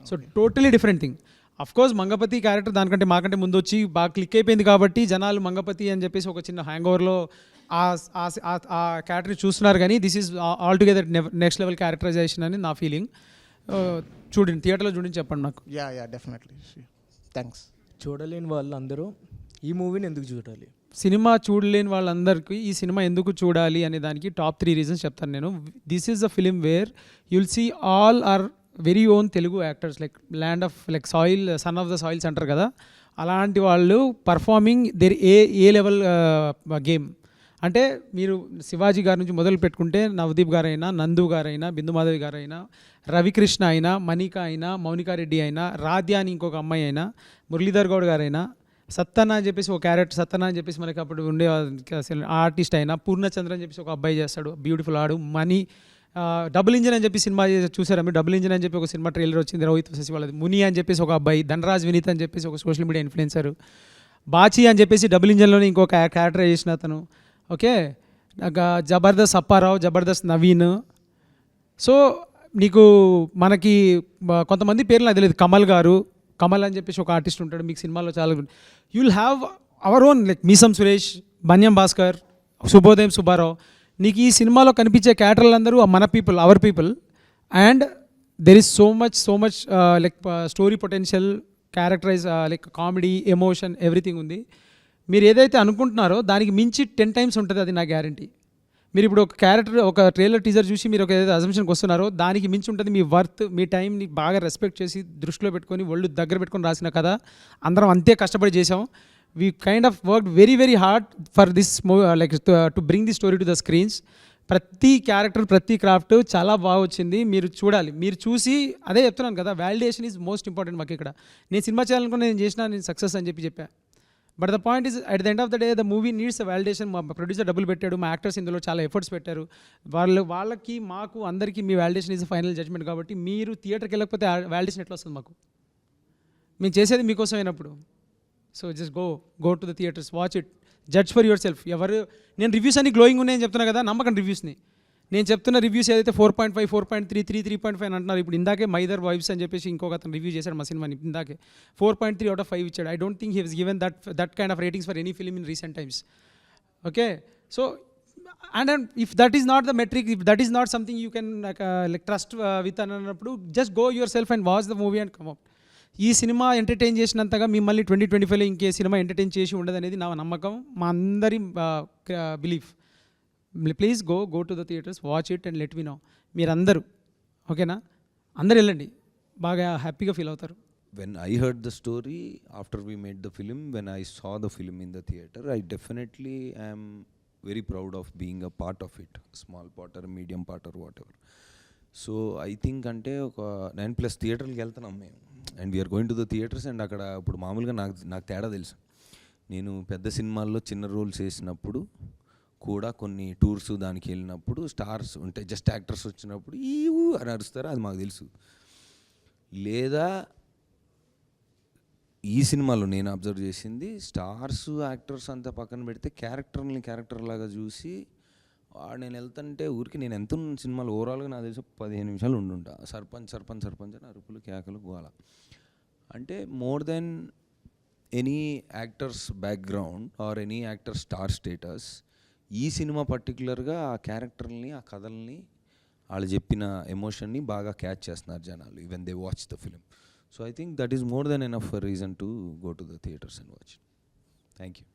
[SPEAKER 1] So totally different thing. Of course Mangapathi character దానికంటే మాకంటే ముందు వచ్చి బాగా క్లిక్ అయిపోయింది కాబట్టి జనాలు మంగపతి అని చెప్పేసి ఒక చిన్న హ్యాంగ్ ఓవర్లో ఆ క్యారెక్టర్ చూస్తున్నారు కానీ this is altogether next level characterization అని నా ఫీలింగ్. చూడండి, థియేటర్లో చూడండి, చెప్పండి నాకు.
[SPEAKER 15] Yeah definitely. థ్యాంక్స్.
[SPEAKER 10] చూడలేని వాళ్ళందరూ ఈ మూవీని ఎందుకు చూడాలి?
[SPEAKER 1] సినిమా చూడలేని వాళ్ళందరికీ ఈ సినిమా ఎందుకు చూడాలి అనే దానికి టాప్ 3 రీజన్స్ చెప్తాను నేను. This is the film where you'll see all are very own Telugu actors, like land of like soil, son of the soils అంటారు కదా, అలాంటి వాళ్ళు performing their A level game. అంటే మీరు శివాజీ గారి నుంచి మొదలు పెట్టుకుంటే నవదీప్ గారైనా, నందు గారైనా, బిందుమాధవి గారైనా, రవికృష్ణ అయినా, మణిక అయినా, మౌనికారెడ్డి అయినా, రాధ్య అని ఇంకొక అమ్మాయి అయినా, మురళీధర్ గౌడ్ గారైనా, సత్తన్న అని చెప్పేసి ఒక క్యారెక్టర్, సత్తన్న అని చెప్పేసి మనకి అప్పుడు ఉండే ఆర్టిస్ట్ అయినా, పూర్ణచంద్ర అని చెప్పేసి ఒక అబ్బాయి చేస్తాడు, బ్యూటిఫుల్ ఆడు. మనీ, డబుల్ ఇంజిన్ అని చెప్పి సినిమా చూసారా మీరు? డబుల్ ఇంజిన్ అని చెప్పి ఒక సినిమా ట్రైలర్ వచ్చింది రోహిత్ శశి వాళ్ళది. ముని అని చెప్పేసి ఒక అబ్బాయి, ధనరాజ్ వినీత్ అని చెప్పేసి ఒక సోషల్ మీడియా ఇన్ఫ్లుయెన్సర్, బాచి అని చెప్పేసి డబుల్ ఇంజిన్లోనే ఇంకొక క్యారెక్టర్ చేసిన అతను. ఓకే, జబర్దస్త్ అప్పారావు, జబర్దస్త్ నవీన్. సో నీకు మనకి కొంతమంది పేర్లు నాకు తెలియదు, కమల్ గారు, కమల్ అని చెప్పేసి ఒక ఆర్టిస్ట్ ఉంటాడు మీకు సినిమాలో చాలా. You will have our own like మీసం సురేష్, బన్యం భాస్కర్, శుభోదయం సుబ్బారావు. నీకు ఈ సినిమాలో కనిపించే క్యారెక్టర్లు అందరూ మన people, our people. And there is so much like story potential, characterise like comedy, emotion, everything ఉంది. మీరు ఏదైతే అనుకుంటున్నారో దానికి మించి 10 times ఉంటుంది, అది నా గ్యారంటీ. మీరు ఇప్పుడు ఒక క్యారెక్టర్, ఒక ట్రైలర్ టీజర్ చూసి మీరు ఒక ఏదైతే అజంప్షన్కి వస్తున్నారో దానికి మించి ఉంటుంది. మీ వర్త్, మీ టైంని బాగా రెస్పెక్ట్ చేసి దృష్టిలో పెట్టుకొని ఒళ్ళు దగ్గర పెట్టుకొని రాసిన కథ. అందరం అంతే కష్టపడి చేసాం. We kind of work very hard for this like to bring the story to the screens. ప్రతి క్యారెక్టర్, ప్రతి క్రాఫ్ట్ చాలా బాగా వచ్చింది. మీరు చూడాలి, మీరు చూసి అదే చెప్తున్నాను కదా, వాలిడేషన్ ఈజ్ మోస్ట్ ఇంపార్టెంట్ మాకు ఇక్కడ. నేను సినిమా చేయాలనుకుని నేను చేసిన, నేను సక్సెస్ అని చెప్పా. But the point is at the end of the day the movie needs a validation. మా ప్రొడ్యూసర్ డబ్బులు పెట్టాడు, మా యాక్టర్స్ ఇందులో చాలా ఎఫర్ట్స్ పెట్టారు. వాళ్ళకి మాకు అందరికీ మీ వాలిడేషన్ ఈజ్ ఫైనల్ జడ్జ్మెంట్. కాబట్టి మీరు థియేటర్కి వెళ్ళకపోతే వాలిడేషన్ ఎట్లా వస్తుంది మాకు? మేము చేసేది మీకోసం అయినప్పుడు. So just go to the theatres, watch it, judge for your self. నేను రివ్యూస్ అన్ని గ్లోయింగ్ ఉన్నాయని చెప్తున్నా కదా, నమ్మకండి రివ్యూస్ని. నేను చెప్తున్న రివ్యూస్ ఏదైతే 4.5, 4.3, 3.5 అంటున్నారు. ఇప్పుడు ఇందాకే మైదర్ వైబ్స్ అని చెప్పేసి ఇంకొక అతను రివ్యూ చేశాడు మా సినిమాని, ఇందాకే 4.3 out of 5 ఇచ్చాడు. I don't think he he's given that kind of ratings for any film in recent times. Okay, so and if that is not the metric, if that is not something you can like trust with అని అన్నప్పుడు, just go yourself and watch the movie and come out. ఈ సినిమా entertain చేసినంతగా మిమ్మల్ని 2025లో ఇంకే cinema entertain చేసి ఉండదనేది నా నమ్మకం, మా అందరి belief. Please go to the theatres, watch it and let me know. మీరందరూ ఓకేనా? అందరు వెళ్ళండి, బాగా హ్యాపీగా ఫీల్ అవుతారు.
[SPEAKER 3] When I heard the story after we made the film, when I saw the film in the theater, I definitely am very proud of being a part of it, small part or medium part or whatever. So I think అంటే ఒక 9+ థియేటర్కి వెళ్తున్నాం మేము, and we're going to the theatres. And అక్కడ ఇప్పుడు మామూలుగా నాకు తేడా తెలుసు. నేను పెద్ద సినిమాల్లో చిన్న రోల్స్ వేసినప్పుడు కూడా, కొన్ని టూర్స్ దానికి వెళ్ళినప్పుడు స్టార్స్ ఉంటే జస్ట్ యాక్టర్స్ వచ్చినప్పుడు ఈ అని అరుస్తారు, అది మాకు తెలుసు. లేదా ఈ సినిమాలో నేను అబ్జర్వ్ చేసింది, స్టార్స్ యాక్టర్స్ అంతా పక్కన పెడితే క్యారెక్టర్ లాగా చూసి నేను వెళ్తుంటే ఊరికి నేను ఎంత సినిమాలు ఓవరాల్గా నాకు తెలిసి 15 నిమిషాలు ఉండుంటా. సర్పంచ్ అని అరుపులు, కేకలు, గోల. అంటే more than any actors background or any actor star status, ఈ సినిమా పర్టికులర్గా ఆ క్యారెక్టర్ని, ఆ కథల్ని, వాళ్ళు చెప్పిన ఎమోషన్ని బాగా క్యాచ్ చేస్తున్నారు జనాలు, even they watch the film. So I think that is more than enough reason to go to the theatres and watch. Thank you.